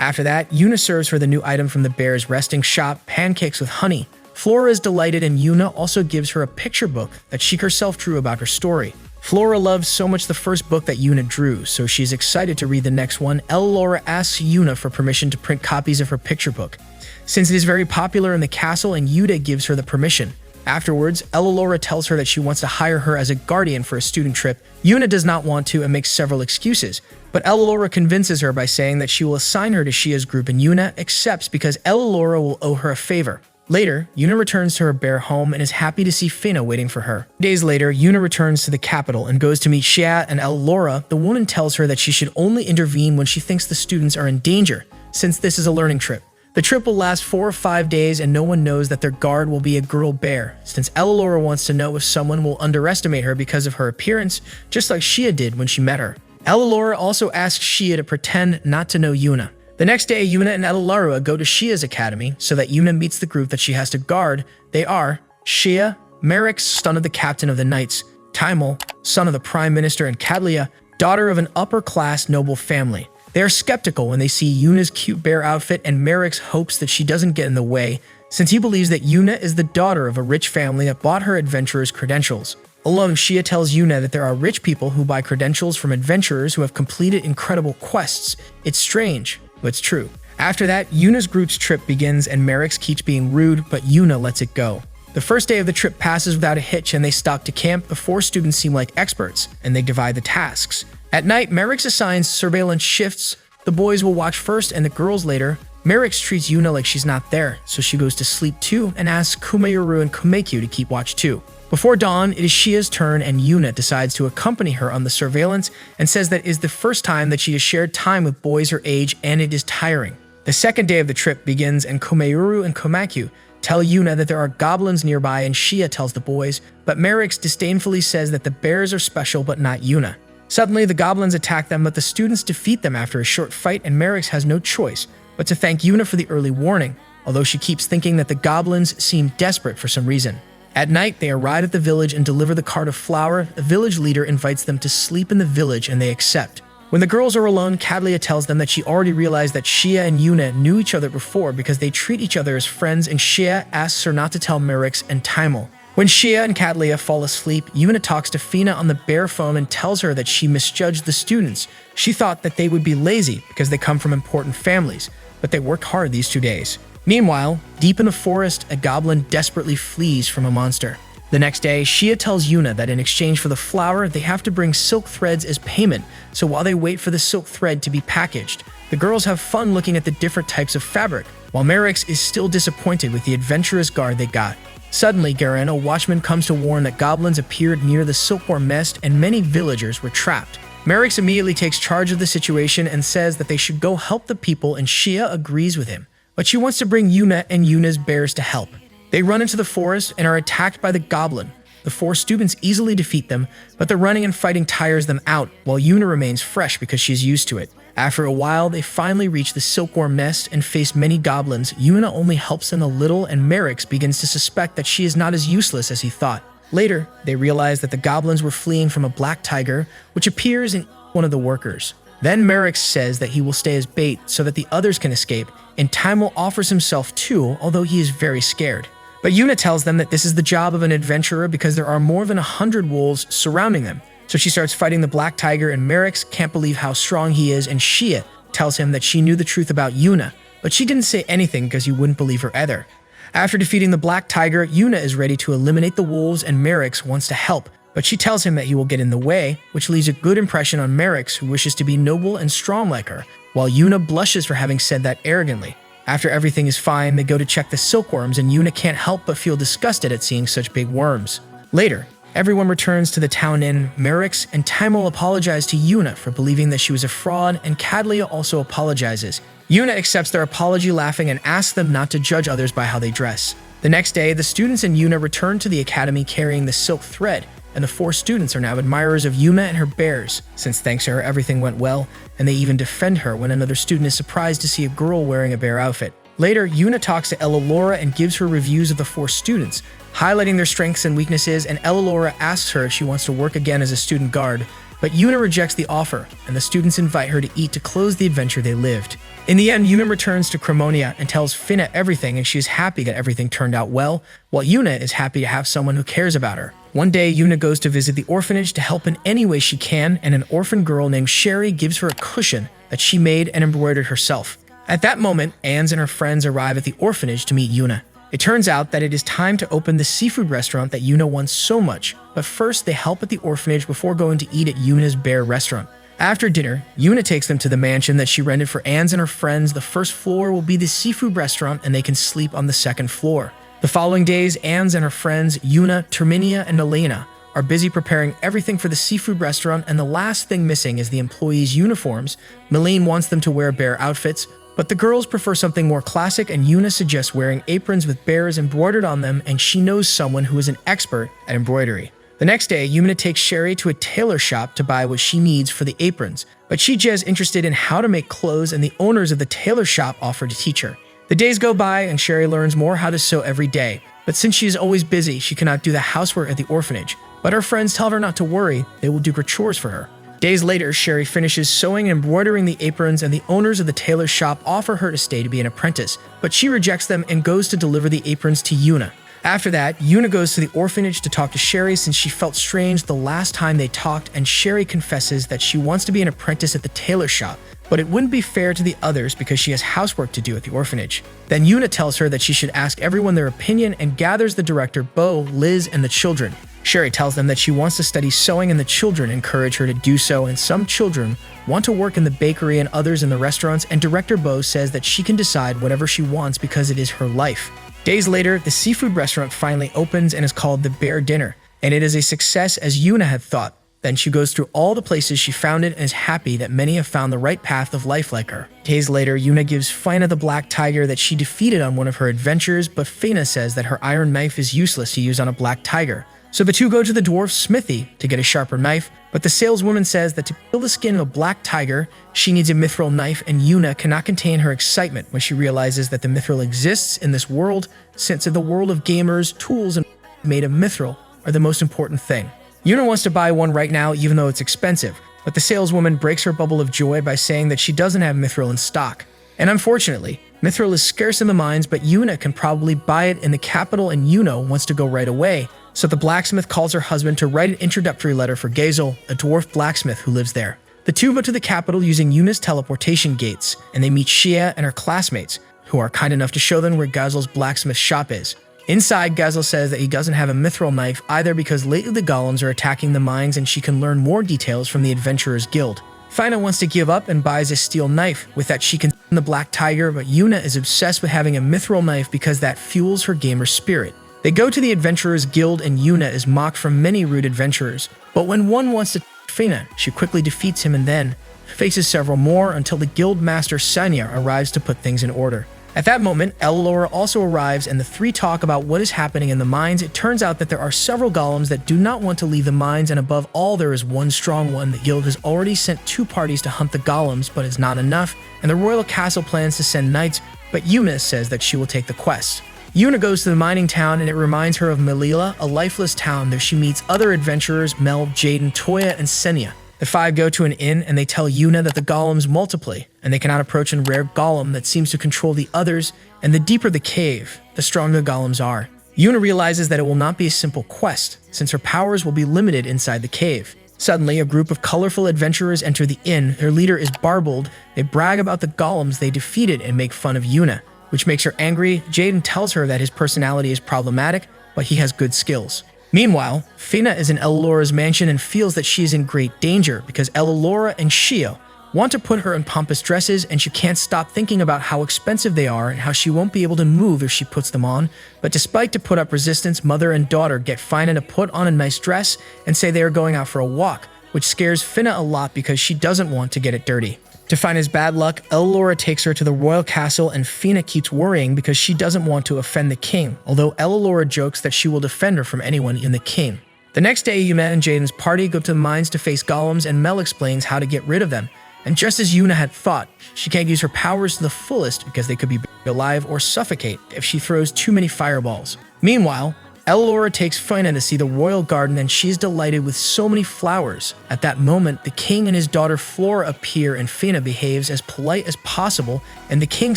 After that, Yuna serves her the new item from the bear's resting shop, pancakes with honey. Flora is delighted and Yuna also gives her a picture book that she herself drew about her story. Flora loves so much the first book that Yuna drew, so she's excited to read the next one. Elilora asks Yuna for permission to print copies of her picture book, since it is very popular in the castle and Yuna gives her the permission. Afterwards, Elilora tells her that she wants to hire her as a guardian for a student trip. Yuna does not want to and makes several excuses, but Elilora convinces her by saying that she will assign her to Shia's group and Yuna accepts because Elilora will owe her a favor. Later, Yuna returns to her bear home and is happy to see Fina waiting for her. Days later, Yuna returns to the capital and goes to meet Shia and Elilora. The woman tells her that she should only intervene when she thinks the students are in danger, since this is a learning trip. The trip will last 4 or 5 days and no one knows that their guard will be a girl bear, since Elilora wants to know if someone will underestimate her because of her appearance, just like Shia did when she met her. Elilora also asks Shia to pretend not to know Yuna. The next day, Yuna and Elilora go to Shia's academy so that Yuna meets the group that she has to guard. They are Shia, Merrick, son of the captain of the knights, Timel, son of the prime minister, and Cadlia, daughter of an upper-class noble family. They are skeptical when they see Yuna's cute bear outfit, and Merrick hopes that she doesn't get in the way, since he believes that Yuna is the daughter of a rich family that bought her adventurer's credentials. Alone, Shia tells Yuna that there are rich people who buy credentials from adventurers who have completed incredible quests. It's strange, but it's true. After that, Yuna's group's trip begins and Merrick keeps being rude, but Yuna lets it go. The first day of the trip passes without a hitch and they stop to camp. The 4 students seem like experts, and they divide the tasks. At night, Merrick assigns surveillance shifts. The boys will watch first and the girls later. Merrick treats Yuna like she's not there, so she goes to sleep too and asks Kumayoru and Kumekyu to keep watch too. Before dawn, it is Shia's turn and Yuna decides to accompany her on the surveillance and says that it is the first time that she has shared time with boys her age and it is tiring. The second day of the trip begins and Kumayoru and Kumekyu tell Yuna that there are goblins nearby and Shia tells the boys, but Merrick disdainfully says that the bears are special but not Yuna. Suddenly, the goblins attack them, but the students defeat them after a short fight and Merrick has no choice but to thank Yuna for the early warning, although she keeps thinking that the goblins seem desperate for some reason. At night, they arrive at the village and deliver the cart of flour. The village leader invites them to sleep in the village and they accept. When the girls are alone, Cadlia tells them that she already realized that Shia and Yuna knew each other before because they treat each other as friends, and Shia asks her not to tell Merrick and Timel. When Shia and Catalia fall asleep, Yuna talks to Fina on the bare phone and tells her that she misjudged the students. She thought that they would be lazy because they come from important families, but they worked hard these 2 days. Meanwhile, deep in the forest, a goblin desperately flees from a monster. The next day, Shia tells Yuna that in exchange for the flower, they have to bring silk threads as payment, so while they wait for the silk thread to be packaged, the girls have fun looking at the different types of fabric, while Merrick's is still disappointed with the adventurous guard they got. Suddenly, Garen, a watchman, comes to warn that goblins appeared near the silkworm nest and many villagers were trapped. Merrick's immediately takes charge of the situation and says that they should go help the people, and Shia agrees with him. But she wants to bring Yuna and Yuna's bears to help. They run into the forest and are attacked by the goblin. The 4 students easily defeat them, but the running and fighting tires them out, while Yuna remains fresh because she's used to it. After a while, they finally reach the silkworm nest and face many goblins. Yuna only helps them a little, and Merrick's begins to suspect that she is not as useless as he thought. Later, they realize that the goblins were fleeing from a black tiger, which appears in one of the workers. Then Merrick says that he will stay as bait so that the others can escape, and Timel offers himself too, although he is very scared. But Yuna tells them that this is the job of an adventurer because there are more than 100 wolves surrounding them. So she starts fighting the black tiger, and Merrick can't believe how strong he is, and Shia tells him that she knew the truth about Yuna, but she didn't say anything because you wouldn't believe her either. After defeating the black tiger, Yuna is ready to eliminate the wolves, and Merrick wants to help, but she tells him that he will get in the way, which leaves a good impression on Merrick, who wishes to be noble and strong like her, while Yuna blushes for having said that arrogantly. After everything is fine, they go to check the silkworms, and Yuna can't help but feel disgusted at seeing such big worms. Later, everyone returns to the town inn. Merrick and Timel apologize to Yuna for believing that she was a fraud, and Catalia also apologizes. Yuna accepts their apology, laughing, and asks them not to judge others by how they dress. The next day, the students and Yuna return to the academy carrying the silk thread, and the 4 students are now admirers of Yuna and her bears, since thanks to her everything went well, and they even defend her when another student is surprised to see a girl wearing a bear outfit. Later, Yuna talks to Ella and gives her reviews of the 4 students, highlighting their strengths and weaknesses, and Ella asks her if she wants to work again as a student guard, but Yuna rejects the offer, and the students invite her to eat to close the adventure they lived. In the end, Yuna returns to Crimonia and tells Fina everything, and she is happy that everything turned out well, while Yuna is happy to have someone who cares about her. One day, Yuna goes to visit the orphanage to help in any way she can, and an orphan girl named Sherry gives her a cushion that she made and embroidered herself. At that moment, Anne and her friends arrive at the orphanage to meet Yuna. It turns out that it is time to open the seafood restaurant that Yuna wants so much, but first they help at the orphanage before going to eat at Yuna's bear restaurant. After dinner, Yuna takes them to the mansion that she rented for Anne and her friends. The first floor will be the seafood restaurant, and they can sleep on the second floor. The following days, Anne and her friends, Yuna, Termina, and Elena, are busy preparing everything for the seafood restaurant, and the last thing missing is the employees' uniforms. Milene wants them to wear bear outfits, but the girls prefer something more classic, and Yuna suggests wearing aprons with bears embroidered on them, and she knows someone who is an expert at embroidery. The next day, Yuna takes Sherry to a tailor shop to buy what she needs for the aprons, but Shija is interested in how to make clothes, and the owners of the tailor shop offer to teach her. The days go by, and Sherry learns more how to sew every day, but since she is always busy, she cannot do the housework at the orphanage. But her friends tell her not to worry, they will do her chores for her. Days later, Sherry finishes sewing and embroidering the aprons, and the owners of the tailor shop offer her to stay to be an apprentice, but she rejects them and goes to deliver the aprons to Yuna. After that, Yuna goes to the orphanage to talk to Sherry since she felt strange the last time they talked, and Sherry confesses that she wants to be an apprentice at the tailor shop, but it wouldn't be fair to the others because she has housework to do at the orphanage. Then Yuna tells her that she should ask everyone their opinion and gathers the director, Bo, Liz, and the children. Sherry tells them that she wants to study sewing, and the children encourage her to do so, and some children want to work in the bakery and others in the restaurants, and Director Bo says that she can decide whatever she wants because it is her life. Days later, the seafood restaurant finally opens and is called the Bear Dinner, and it is a success as Yuna had thought. Then she goes through all the places she found it and is happy that many have found the right path of life like her. Days later, Yuna gives Fina the black tiger that she defeated on one of her adventures, but Fina says that her iron knife is useless to use on a black tiger. So the two go to the dwarf's smithy to get a sharper knife, but the saleswoman says that to peel the skin of a black tiger, she needs a mithril knife, and Yuna cannot contain her excitement when she realizes that the mithril exists in this world, since in the world of gamers, tools and made of mithril are the most important thing. Yuna wants to buy one right now even though it's expensive, but the saleswoman breaks her bubble of joy by saying that she doesn't have mithril in stock. And unfortunately, mithril is scarce in the mines, but Yuna can probably buy it in the capital, and Yuna wants to go right away. So the blacksmith calls her husband to write an introductory letter for Gazel, a dwarf blacksmith who lives there. The two go to the capital using Yuna's teleportation gates, and they meet Shia and her classmates, who are kind enough to show them where Gazel's blacksmith shop is. Inside, Gazel says that he doesn't have a mithril knife either because lately the golems are attacking the mines and she can learn more details from the Adventurers Guild. Fina wants to give up and buys a steel knife. With that, she can the Black Tiger, but Yuna is obsessed with having a mithril knife because that fuels her gamer spirit. They go to the Adventurers Guild and Yuna is mocked from many rude adventurers. But when one wants to Fina, she quickly defeats him and then faces several more until the guild master Sanya arrives to put things in order. At that moment, Elelora also arrives and the three talk about what is happening in the mines. It turns out that there are several golems that do not want to leave the mines, and above all there is one strong one. The guild has already sent 2 parties to hunt the golems, but it's not enough, and the royal castle plans to send knights, but Yuna says that she will take the quest. Yuna goes to the mining town and it reminds her of Melilla, a lifeless town. There she meets other adventurers, Mel, Jaden, Toya, and Senya. The 5 go to an inn and they tell Yuna that the golems multiply and they cannot approach a rare golem that seems to control the others, and the deeper the cave, the stronger the golems are. Yuna realizes that it will not be a simple quest, since her powers will be limited inside the cave. Suddenly, a group of colorful adventurers enter the inn. Their leader is Barbold. They brag about the golems they defeated and make fun of Yuna, which makes her angry. Jaden tells her that his personality is problematic, but he has good skills. Meanwhile, Fina is in Elelora's mansion and feels that she is in great danger because Elelora and Shio want to put her in pompous dresses, and she can't stop thinking about how expensive they are and how she won't be able to move if she puts them on. But despite to put up resistance, mother and daughter get Fina to put on a nice dress and say they are going out for a walk, which scares Fina a lot because she doesn't want to get it dirty. To Fina's bad luck, Elelora takes her to the royal castle and Fina keeps worrying because she doesn't want to offend the king, although Elelora jokes that she will defend her from anyone in the king. The next day, Yuna and Jaden's party go to the mines to face golems and Mel explains how to get rid of them. And just as Yuna had thought, she can't use her powers to the fullest because they could be alive or suffocate if she throws too many fireballs. Meanwhile, Elelora takes Fina to see the royal garden and she is delighted with so many flowers. At that moment, the king and his daughter Flora appear and Fina behaves as polite as possible, and the king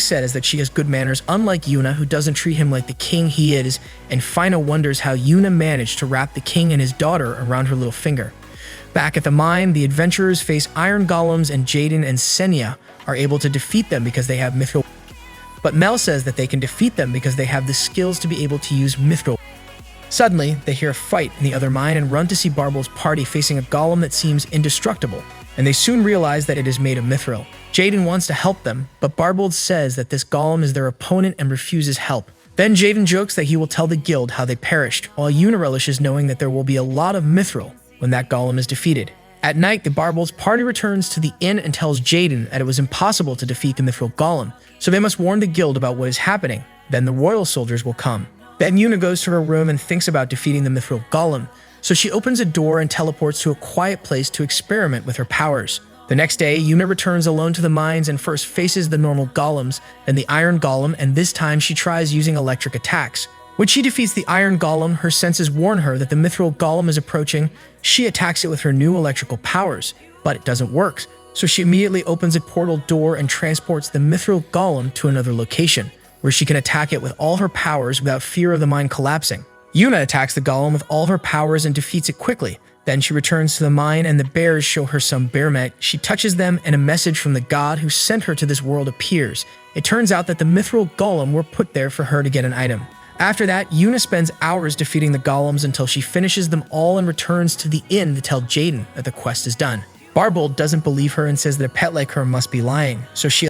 says that she has good manners unlike Yuna, who doesn't treat him like the king he is, and Fina wonders how Yuna managed to wrap the king and his daughter around her little finger. Back at the mine, the adventurers face iron golems and Jaden and Senya are able to defeat them because they have mithril. But Mel says that they can defeat them because they have the skills to be able to use mithril. Suddenly, they hear a fight in the other mine and run to see Barbold's party facing a golem that seems indestructible, and they soon realize that it is made of mithril. Jaden wants to help them, but Barbold says that this golem is their opponent and refuses help. Then Jaden jokes that he will tell the guild how they perished, while Yuna relishes knowing that there will be a lot of mithril when that golem is defeated. At night, the Barbold's party returns to the inn and tells Jaden that it was impossible to defeat the mithril golem, so they must warn the guild about what is happening. Then the royal soldiers will come. Then Yuna goes to her room and thinks about defeating the mithril golem, so she opens a door and teleports to a quiet place to experiment with her powers. The next day, Yuna returns alone to the mines and first faces the normal golems, then the iron golem, and this time she tries using electric attacks. When she defeats the iron golem, her senses warn her that the mithril golem is approaching. She attacks it with her new electrical powers, but it doesn't work, so she immediately opens a portal door and transports the mithril golem to another location, where she can attack it with all her powers without fear of the mine collapsing. Yuna attacks the golem with all her powers and defeats it quickly. Then she returns to the mine and the bears show her some bear meat. She touches them and a message from the god who sent her to this world appears. It turns out that the mithril golem were put there for her to get an item. After that, Yuna spends hours defeating the golems until she finishes them all and returns to the inn to tell Jaden that the quest is done. Barbold doesn't believe her and says that a pet like her must be lying, so she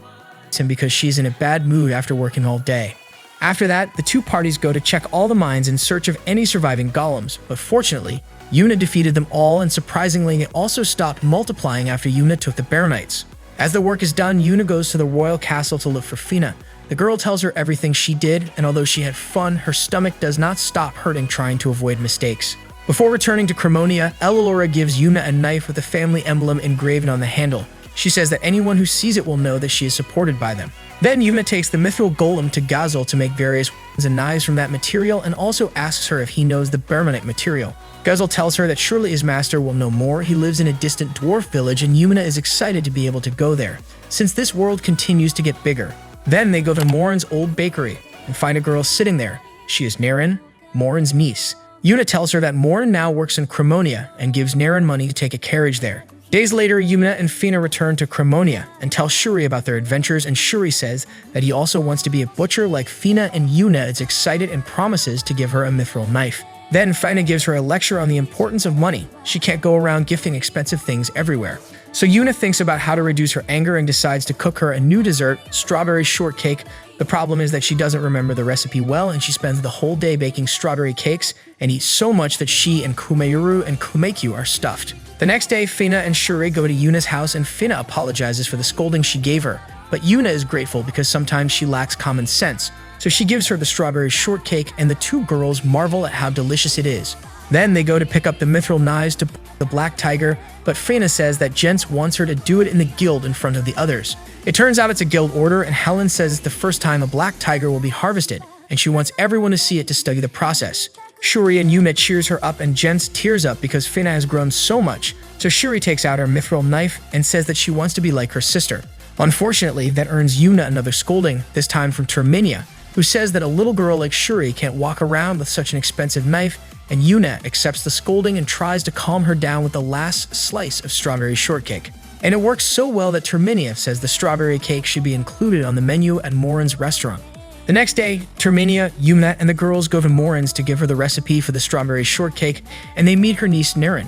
him because she's in a bad mood after working all day. After that, the two parties go to check all the mines in search of any surviving golems, but fortunately, Yuna defeated them all, and surprisingly, it also stopped multiplying after Yuna took the Bear Knights. As the work is done, Yuna goes to the royal castle to look for Fina. The girl tells her everything she did, and although she had fun, her stomach does not stop hurting trying to avoid mistakes. Before returning to Crimonia, Elelora gives Yuna a knife with a family emblem engraved on the handle. She says that anyone who sees it will know that she is supported by them. Then Yuna takes the mithril golem to Gazel to make various weapons and knives from that material and also asks her if he knows the Bermanite material. Gazel tells her that surely his master will know more. He lives in a distant dwarf village and Yuna is excited to be able to go there, since this world continues to get bigger. Then they go to Morin's old bakery and find a girl sitting there. She is Naren, Morin's niece. Yuna tells her that Morin now works in Crimonia and gives Naren money to take a carriage there. Days later, Yuna and Fina return to Crimonia and tell Shuri about their adventures, and Shuri says that he also wants to be a butcher like Fina, and Yuna is excited and promises to give her a mithril knife. Then Fina gives her a lecture on the importance of money. She can't go around gifting expensive things everywhere. So Yuna thinks about how to reduce her anger and decides to cook her a new dessert, strawberry shortcake. The problem is that she doesn't remember the recipe well, and she spends the whole day baking strawberry cakes and eats so much that she and Kumauru and Kumeikyu are stuffed. The next day, Fina and Shuri go to Yuna's house, and Fina apologizes for the scolding she gave her. But Yuna is grateful because sometimes she lacks common sense. So she gives her the strawberry shortcake, and the two girls marvel at how delicious it is. Then they go to pick up the mithril knives to the black tiger, but Fina says that Jens wants her to do it in the guild in front of the others. It turns out it's a guild order, and Helen says it's the first time a black tiger will be harvested, and she wants everyone to see it to study the process. Shuri and Yuna cheers her up, and Jens tears up because Fina has grown so much. So Shuri takes out her mithril knife and says that she wants to be like her sister. Unfortunately, that earns Yuna another scolding, this time from Termina, who says that a little girl like Shuri can't walk around with such an expensive knife, and Yuna accepts the scolding and tries to calm her down with the last slice of strawberry shortcake. And it works so well that Terminia says the strawberry cake should be included on the menu at Morin's restaurant. The next day, Terminia, Yuna, and the girls go to Morin's to give her the recipe for the strawberry shortcake, and they meet her niece Naren.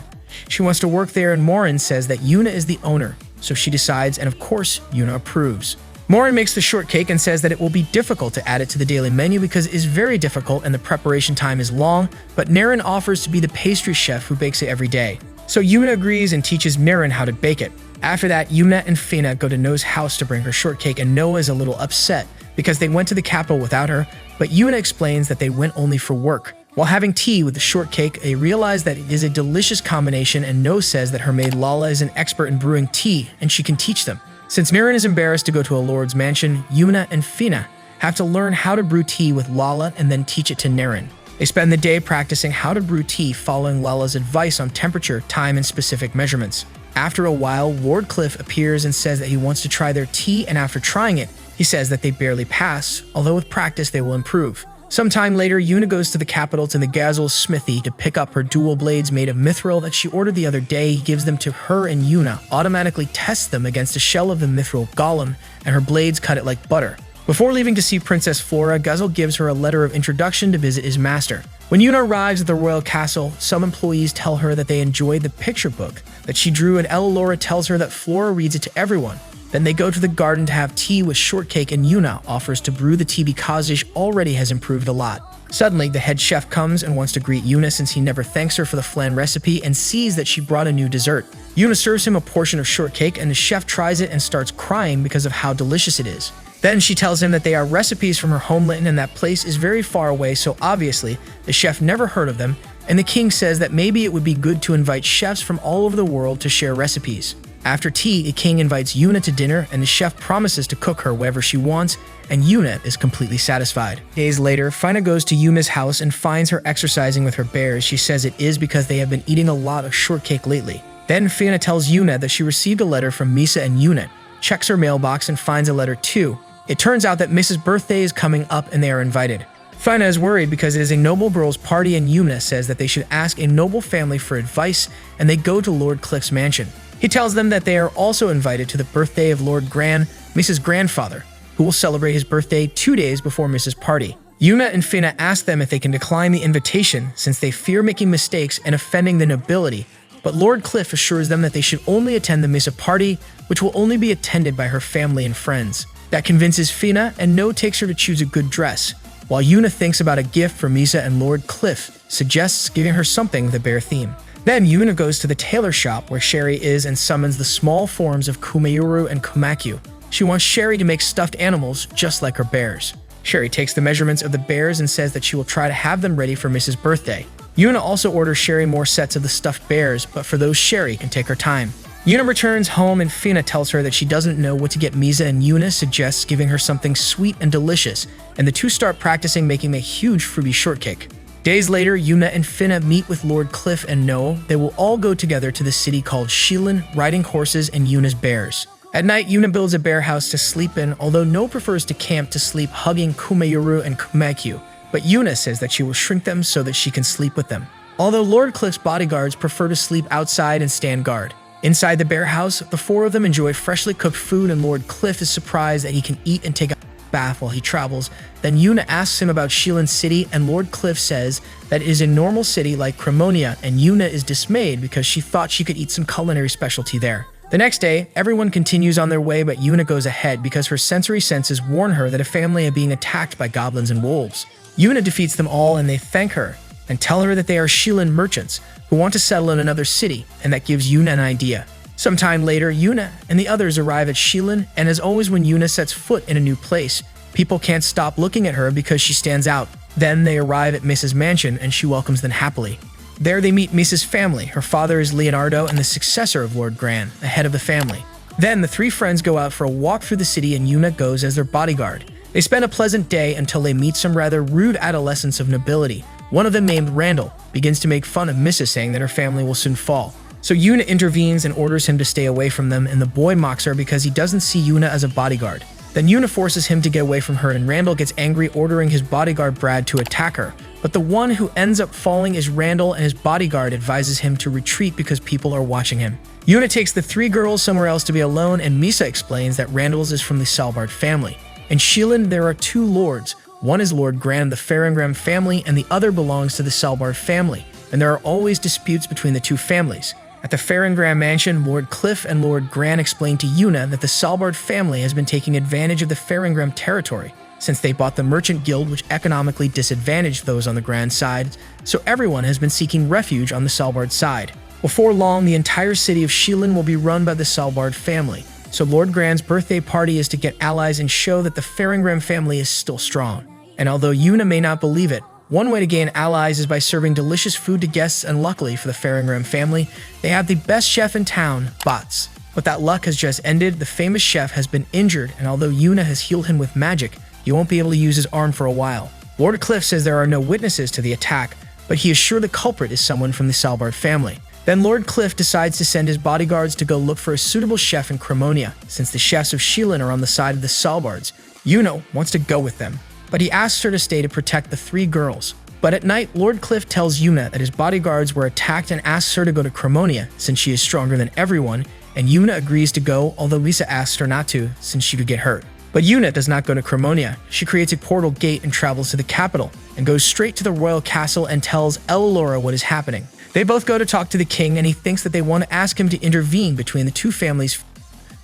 She wants to work there, and Morin says that Yuna is the owner, so she decides, and of course, Yuna approves. Morin makes the shortcake and says that it will be difficult to add it to the daily menu because it is very difficult and the preparation time is long, but Naren offers to be the pastry chef who bakes it every day. So Yuna agrees and teaches Naren how to bake it. After that, Yuna and Fina go to Noah's house to bring her shortcake, and Noah is a little upset because they went to the capital without her, but Yuna explains that they went only for work. While having tea with the shortcake, they realize that it is a delicious combination, and Noah says that her maid Lala is an expert in brewing tea and she can teach them. Since Naren is embarrassed to go to a lord's mansion, Yuna and Fina have to learn how to brew tea with Lala and then teach it to Naren. They spend the day practicing how to brew tea, following Lala's advice on temperature, time, and specific measurements. After a while, Lord Cliff appears and says that he wants to try their tea, and after trying it, he says that they barely pass, although with practice they will improve. Sometime later, Yuna goes to the capital to the Gazel's smithy to pick up her dual blades made of mithril that she ordered the other day. He gives them to her, and Yuna automatically tests them against the shell of the mithril golem, and her blades cut it like butter. Before leaving to see Princess Flora, Gazel gives her a letter of introduction to visit his master. When Yuna arrives at the royal castle, some employees tell her that they enjoyed the picture book that she drew, and Elora tells her that Flora reads it to everyone. Then they go to the garden to have tea with shortcake, and Yuna offers to brew the tea because Ish already has improved a lot. Suddenly, the head chef comes and wants to greet Yuna since he never thanks her for the flan recipe and sees that she brought a new dessert. Yuna serves him a portion of shortcake, and the chef tries it and starts crying because of how delicious it is. Then she tells him that they are recipes from her homeland and that place is very far away, so obviously the chef never heard of them, and the king says that maybe it would be good to invite chefs from all over the world to share recipes. After tea, the king invites Yuna to dinner, and the chef promises to cook her whatever she wants, and Yuna is completely satisfied. Days later, Fina goes to Yuna's house and finds her exercising with her bears. She says it is because they have been eating a lot of shortcake lately. Then Fina tells Yuna that she received a letter from Misa and Yuna, checks her mailbox and finds a letter too. It turns out that Mrs. birthday is coming up and they are invited. Fina is worried because it is a noble girl's party, and Yuna says that they should ask a noble family for advice, and they go to Lord Cliff's mansion. He tells them that they are also invited to the birthday of Lord Gran, Mrs. grandfather, who will celebrate his birthday 2 days before Mrs. party. Yuna and Fina ask them if they can decline the invitation since they fear making mistakes and offending the nobility, but Lord Cliff assures them that they should only attend the Misa party, which will only be attended by her family and friends. That convinces Fina, and No takes her to choose a good dress, while Yuna thinks about a gift for Misa, and Lord Cliff suggests giving her something with a bear theme. Then Yuna goes to the tailor shop where Sherry is and summons the small forms of Kumauru and Kumakyu. She wants Sherry to make stuffed animals just like her bears. Sherry takes the measurements of the bears and says that she will try to have them ready for Mrs. birthday. Yuna also orders Sherry more sets of the stuffed bears, but for those Sherry can take her time. Yuna returns home, and Fina tells her that she doesn't know what to get Misa, and Yuna suggests giving her something sweet and delicious, and the two start practicing making a huge fruity shortcake. Days later, Yuna and Fina meet with Lord Cliff and Noah. They will all go together to the city called Shilin, riding horses and Yuna's bears. At night, Yuna builds a bear house to sleep in, although No prefers to camp to sleep, hugging Kumauru and Kumakyu. but Yuna says that she will shrink them so that she can sleep with them. Although Lord Cliff's bodyguards prefer to sleep outside and stand guard. Inside the bear house, the four of them enjoy freshly cooked food, and Lord Cliff is surprised that he can eat and take a bath while he travels. Then Yuna asks him about Shielin's city, and Lord Cliff says that it is a normal city like Crimonia, and Yuna is dismayed because she thought she could eat some culinary specialty there. The next day, everyone continues on their way, but Yuna goes ahead because her sensory senses warn her that a family are being attacked by goblins and wolves. Yuna defeats them all, and they thank her and tell her that they are Shilin merchants who want to settle in another city, and that gives Yuna an idea. Sometime later, Yuna and the others arrive at Shilin, and as always when Yuna sets foot in a new place, people can't stop looking at her because she stands out. Then they arrive at Misa's mansion, and she welcomes them happily. There they meet Misa's family. Her father is Leonardo and the successor of Lord Gran, the head of the family. Then the three friends go out for a walk through the city, and Yuna goes as their bodyguard. They spend a pleasant day until they meet some rather rude adolescents of nobility. One of them, named Randall, begins to make fun of Misa, saying that her family will soon fall. So Yuna intervenes and orders him to stay away from them, and the boy mocks her because he doesn't see Yuna as a bodyguard. Then Yuna forces him to get away from her, and Randall gets angry, ordering his bodyguard Brad to attack her. But the one who ends up falling is Randall, and his bodyguard advises him to retreat because people are watching him. Yuna takes the three girls somewhere else to be alone, and Misa explains that Randall's is from the Salbard family. In Shilin, there are two lords. One is Lord Gran, the Faringram family, and the other belongs to the Salbard family, and there are always disputes between the two families. At the Faringram mansion, Lord Cliff and Lord Gran explain to Yuna that the Salbard family has been taking advantage of the Faringram territory, since they bought the Merchant Guild, which economically disadvantaged those on the Gran side, so everyone has been seeking refuge on the Salbard side. Before long, the entire city of Shilin will be run by the Salbard family, so Lord Gran's birthday party is to get allies and show that the Faringram family is still strong. And although Yuna may not believe it, one way to gain allies is by serving delicious food to guests, and luckily for the Faringram family, they have the best chef in town, Bots. But that luck has just ended. The famous chef has been injured, and although Yuna has healed him with magic, he won't be able to use his arm for a while. Lord Cliff says there are no witnesses to the attack, but he is sure the culprit is someone from the Salbard family. Then Lord Cliff decides to send his bodyguards to go look for a suitable chef in Crimonia, since the chefs of Shilin are on the side of the Salbards. Yuna wants to go with them, but he asks her to stay to protect the three girls. But at night, Lord Cliff tells Yuna that his bodyguards were attacked and asks her to go to Crimonia, since she is stronger than everyone, and Yuna agrees to go, although Misa asks her not to, since she could get hurt. But Yuna does not go to Crimonia. She creates a portal gate and travels to the capital, and goes straight to the royal castle and tells Elilora what is happening. They both go to talk to the king, and he thinks that they want to ask him to intervene between the two families,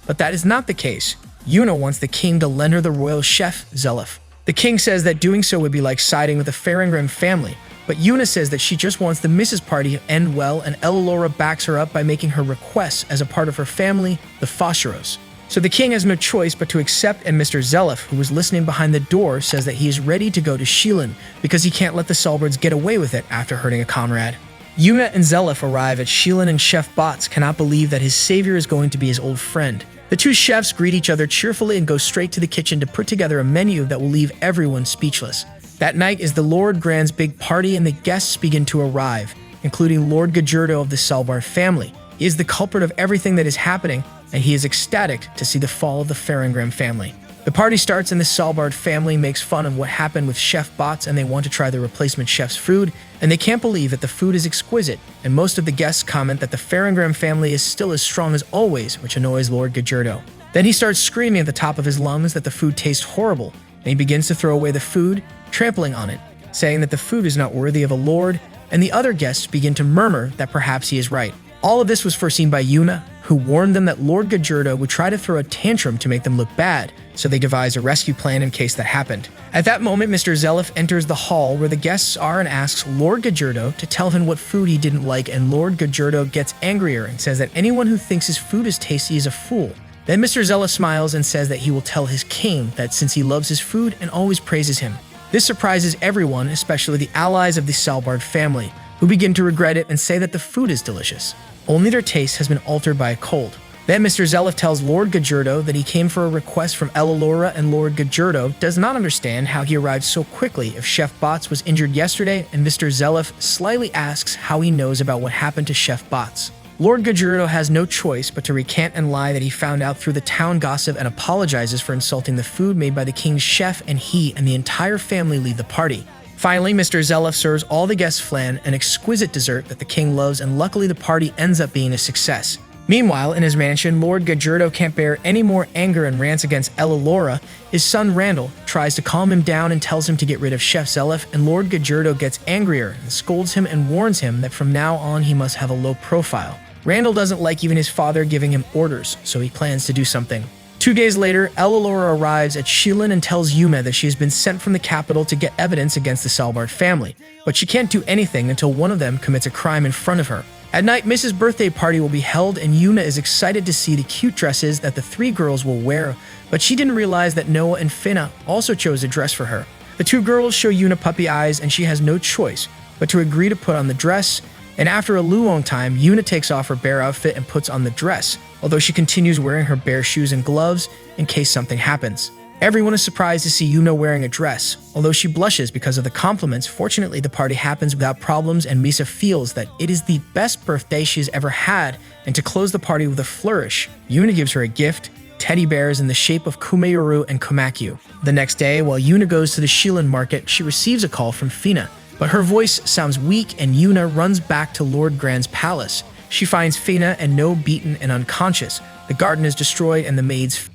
but that is not the case. Yuna wants the king to lend her the royal chef, Zelif. The king says that doing so would be like siding with the Faringram family, but Yuna says that she just wants the Mrs. party to end well, and Elilora backs her up by making her requests as a part of her family, the Fosseros. So the king has no choice but to accept, and Mr. Zelif, who was listening behind the door, says that he is ready to go to Shilin because he can't let the Salbards get away with it after hurting a comrade. Yuna and Zelif arrive at Shilin, and Chef Bots cannot believe that his savior is going to be his old friend. The two chefs greet each other cheerfully and go straight to the kitchen to put together a menu that will leave everyone speechless. That night is the Lord Gran's big party, and the guests begin to arrive, including Lord Gajerdo of the Salbar family. He is the culprit of everything that is happening, and he is ecstatic to see the fall of the Faringram family. The party starts, and the Salbard family makes fun of what happened with Chef Bots, and they want to try the replacement chef's food, and they can't believe that the food is exquisite, and most of the guests comment that the Faringram family is still as strong as always, which annoys Lord Gajerdo. Then he starts screaming at the top of his lungs that the food tastes horrible, and he begins to throw away the food, trampling on it, saying that the food is not worthy of a lord, and the other guests begin to murmur that perhaps he is right. All of this was foreseen by Yuna, who warned them that Lord Gajerdo would try to throw a tantrum to make them look bad, so they devised a rescue plan in case that happened. At that moment, Mr. Zelif enters the hall where the guests are and asks Lord Gajerdo to tell him what food he didn't like, and Lord Gajerdo gets angrier and says that anyone who thinks his food is tasty is a fool. Then Mr. Zelif smiles and says that he will tell his king that since he loves his food and always praises him. This surprises everyone, especially the allies of the Salbard family, who begin to regret it and say that the food is delicious. Only their taste has been altered by a cold. Then Mr. Zelif tells Lord Gajerdo that he came for a request from Elilora, and Lord Gajerdo does not understand how he arrived so quickly if Chef Bots was injured yesterday, and Mr. Zelif slyly asks how he knows about what happened to Chef Bots. Lord Gajerdo has no choice but to recant and lie that he found out through the town gossip, and apologizes for insulting the food made by the king's chef, and he and the entire family leave the party. Finally, Mr. Zelef serves all the guests flan, an exquisite dessert that the king loves, and luckily the party ends up being a success. Meanwhile, in his mansion, Lord Gajerdo can't bear any more anger and rants against Elilora. His son Randall tries to calm him down and tells him to get rid of Chef Zelef, and Lord Gajerdo gets angrier and scolds him and warns him that from now on he must have a low profile. Randall doesn't like even his father giving him orders, so he plans to do something. 2 days later, Elilora arrives at Shilin and tells Yuna that she has been sent from the capital to get evidence against the Salbard family, but she can't do anything until one of them commits a crime in front of her. At night, Mrs. birthday party will be held, and Yuna is excited to see the cute dresses that the 3 girls will wear, but she didn't realize that Noah and Fina also chose a dress for her. The 2 girls show Yuna puppy eyes, and she has no choice but to agree to put on the dress, and after a long time, Yuna takes off her bear outfit and puts on the dress, although she continues wearing her bear shoes and gloves in case something happens. Everyone is surprised to see Yuna wearing a dress. Although she blushes because of the compliments, fortunately the party happens without problems and Misa feels that it is the best birthday she has ever had, and to close the party with a flourish, Yuna gives her a gift, teddy bears in the shape of Kumeuru and Komakyu. The next day, while Yuna goes to the Shilin market, she receives a call from Fina, but her voice sounds weak and Yuna runs back to Lord Grand's palace. She finds Fina and No beaten and unconscious. The garden is destroyed and the maids.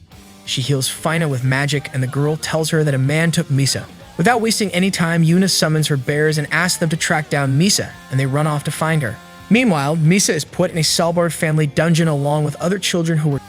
She heals Fina with magic and the girl tells her that a man took Misa. Without wasting any time, Yuna summons her bears and asks them to track down Misa, and they run off to find her. Meanwhile, Misa is put in a Salbard family dungeon along with other children who were.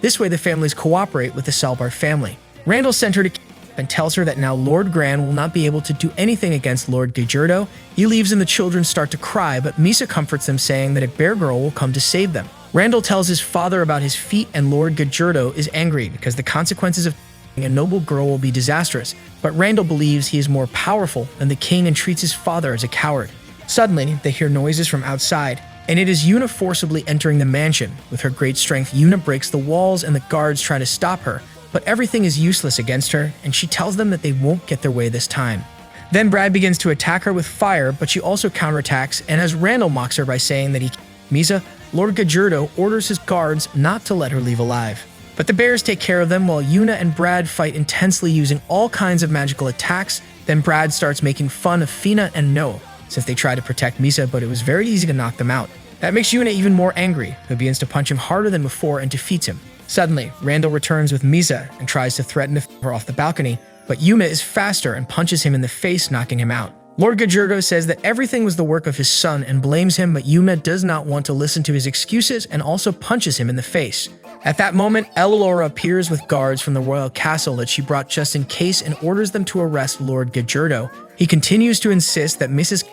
This way the families cooperate with the Salbard family. Randall sent her to and tells her that now Lord Gran will not be able to do anything against Lord Gajerdo. He leaves and the children start to cry, but Misa comforts them saying that a bear girl will come to save them. Randall tells his father about his feat and Lord Gajerdo is angry because the consequences of a noble girl will be disastrous, but Randall believes he is more powerful than the king and treats his father as a coward. Suddenly, they hear noises from outside, and it is Yuna forcibly entering the mansion. With her great strength, Yuna breaks the walls and the guards try to stop her, but everything is useless against her, and she tells them that they won't get their way this time. Then Brad begins to attack her with fire, but she also counterattacks, and as Randall mocks her by saying that Misa, Lord Gajerdo orders his guards not to let her leave alive. But the bears take care of them while Yuna and Brad fight intensely using all kinds of magical attacks. Then Brad starts making fun of Fina and Noah, since they try to protect Misa, but it was very easy to knock them out. That makes Yuna even more angry, who begins to punch him harder than before and defeats him. Suddenly, Randall returns with Misa and tries to threaten to throw her off the balcony, but Yuna is faster and punches him in the face, knocking him out. Lord Gajerdo says that everything was the work of his son and blames him, but Yuna does not want to listen to his excuses and also punches him in the face. At that moment, Elilora appears with guards from the royal castle that she brought just in case and orders them to arrest Lord Gajerdo. He continues to insist that Mrs.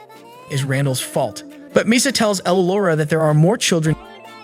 is Randall's fault, but Misa tells Elilora that there are more children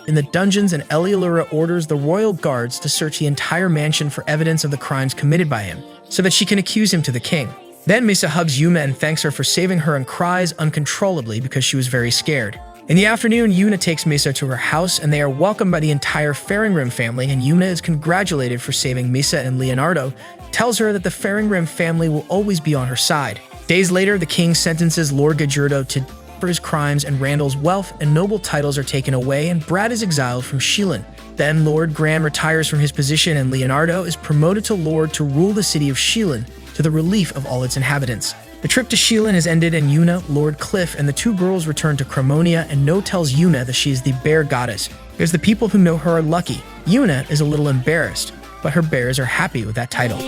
in the dungeons, and Elilora orders the royal guards to search the entire mansion for evidence of the crimes committed by him, so that she can accuse him to the king. Then Misa hugs Yuna and thanks her for saving her and cries uncontrollably because she was very scared. In the afternoon, Yuna takes Misa to her house, and they are welcomed by the entire Faringrim family, and Yuna is congratulated for saving Misa, and Leonardo tells her that the Faringrim family will always be on her side. Days later, the king sentences Lord Gajerdo to for his crimes, and Randall's wealth and noble titles are taken away, and Brad is exiled from Shilin. Then Lord Gran retires from his position, and Leonardo is promoted to Lord to rule the city of Shilin to the relief of all its inhabitants. The trip to Shilin has ended, and Yuna, Lord Cliff, and the 2 girls return to Crimonia, and No tells Yuna that she is the bear goddess, because the people who know her are lucky. Yuna is a little embarrassed, but her bears are happy with that title.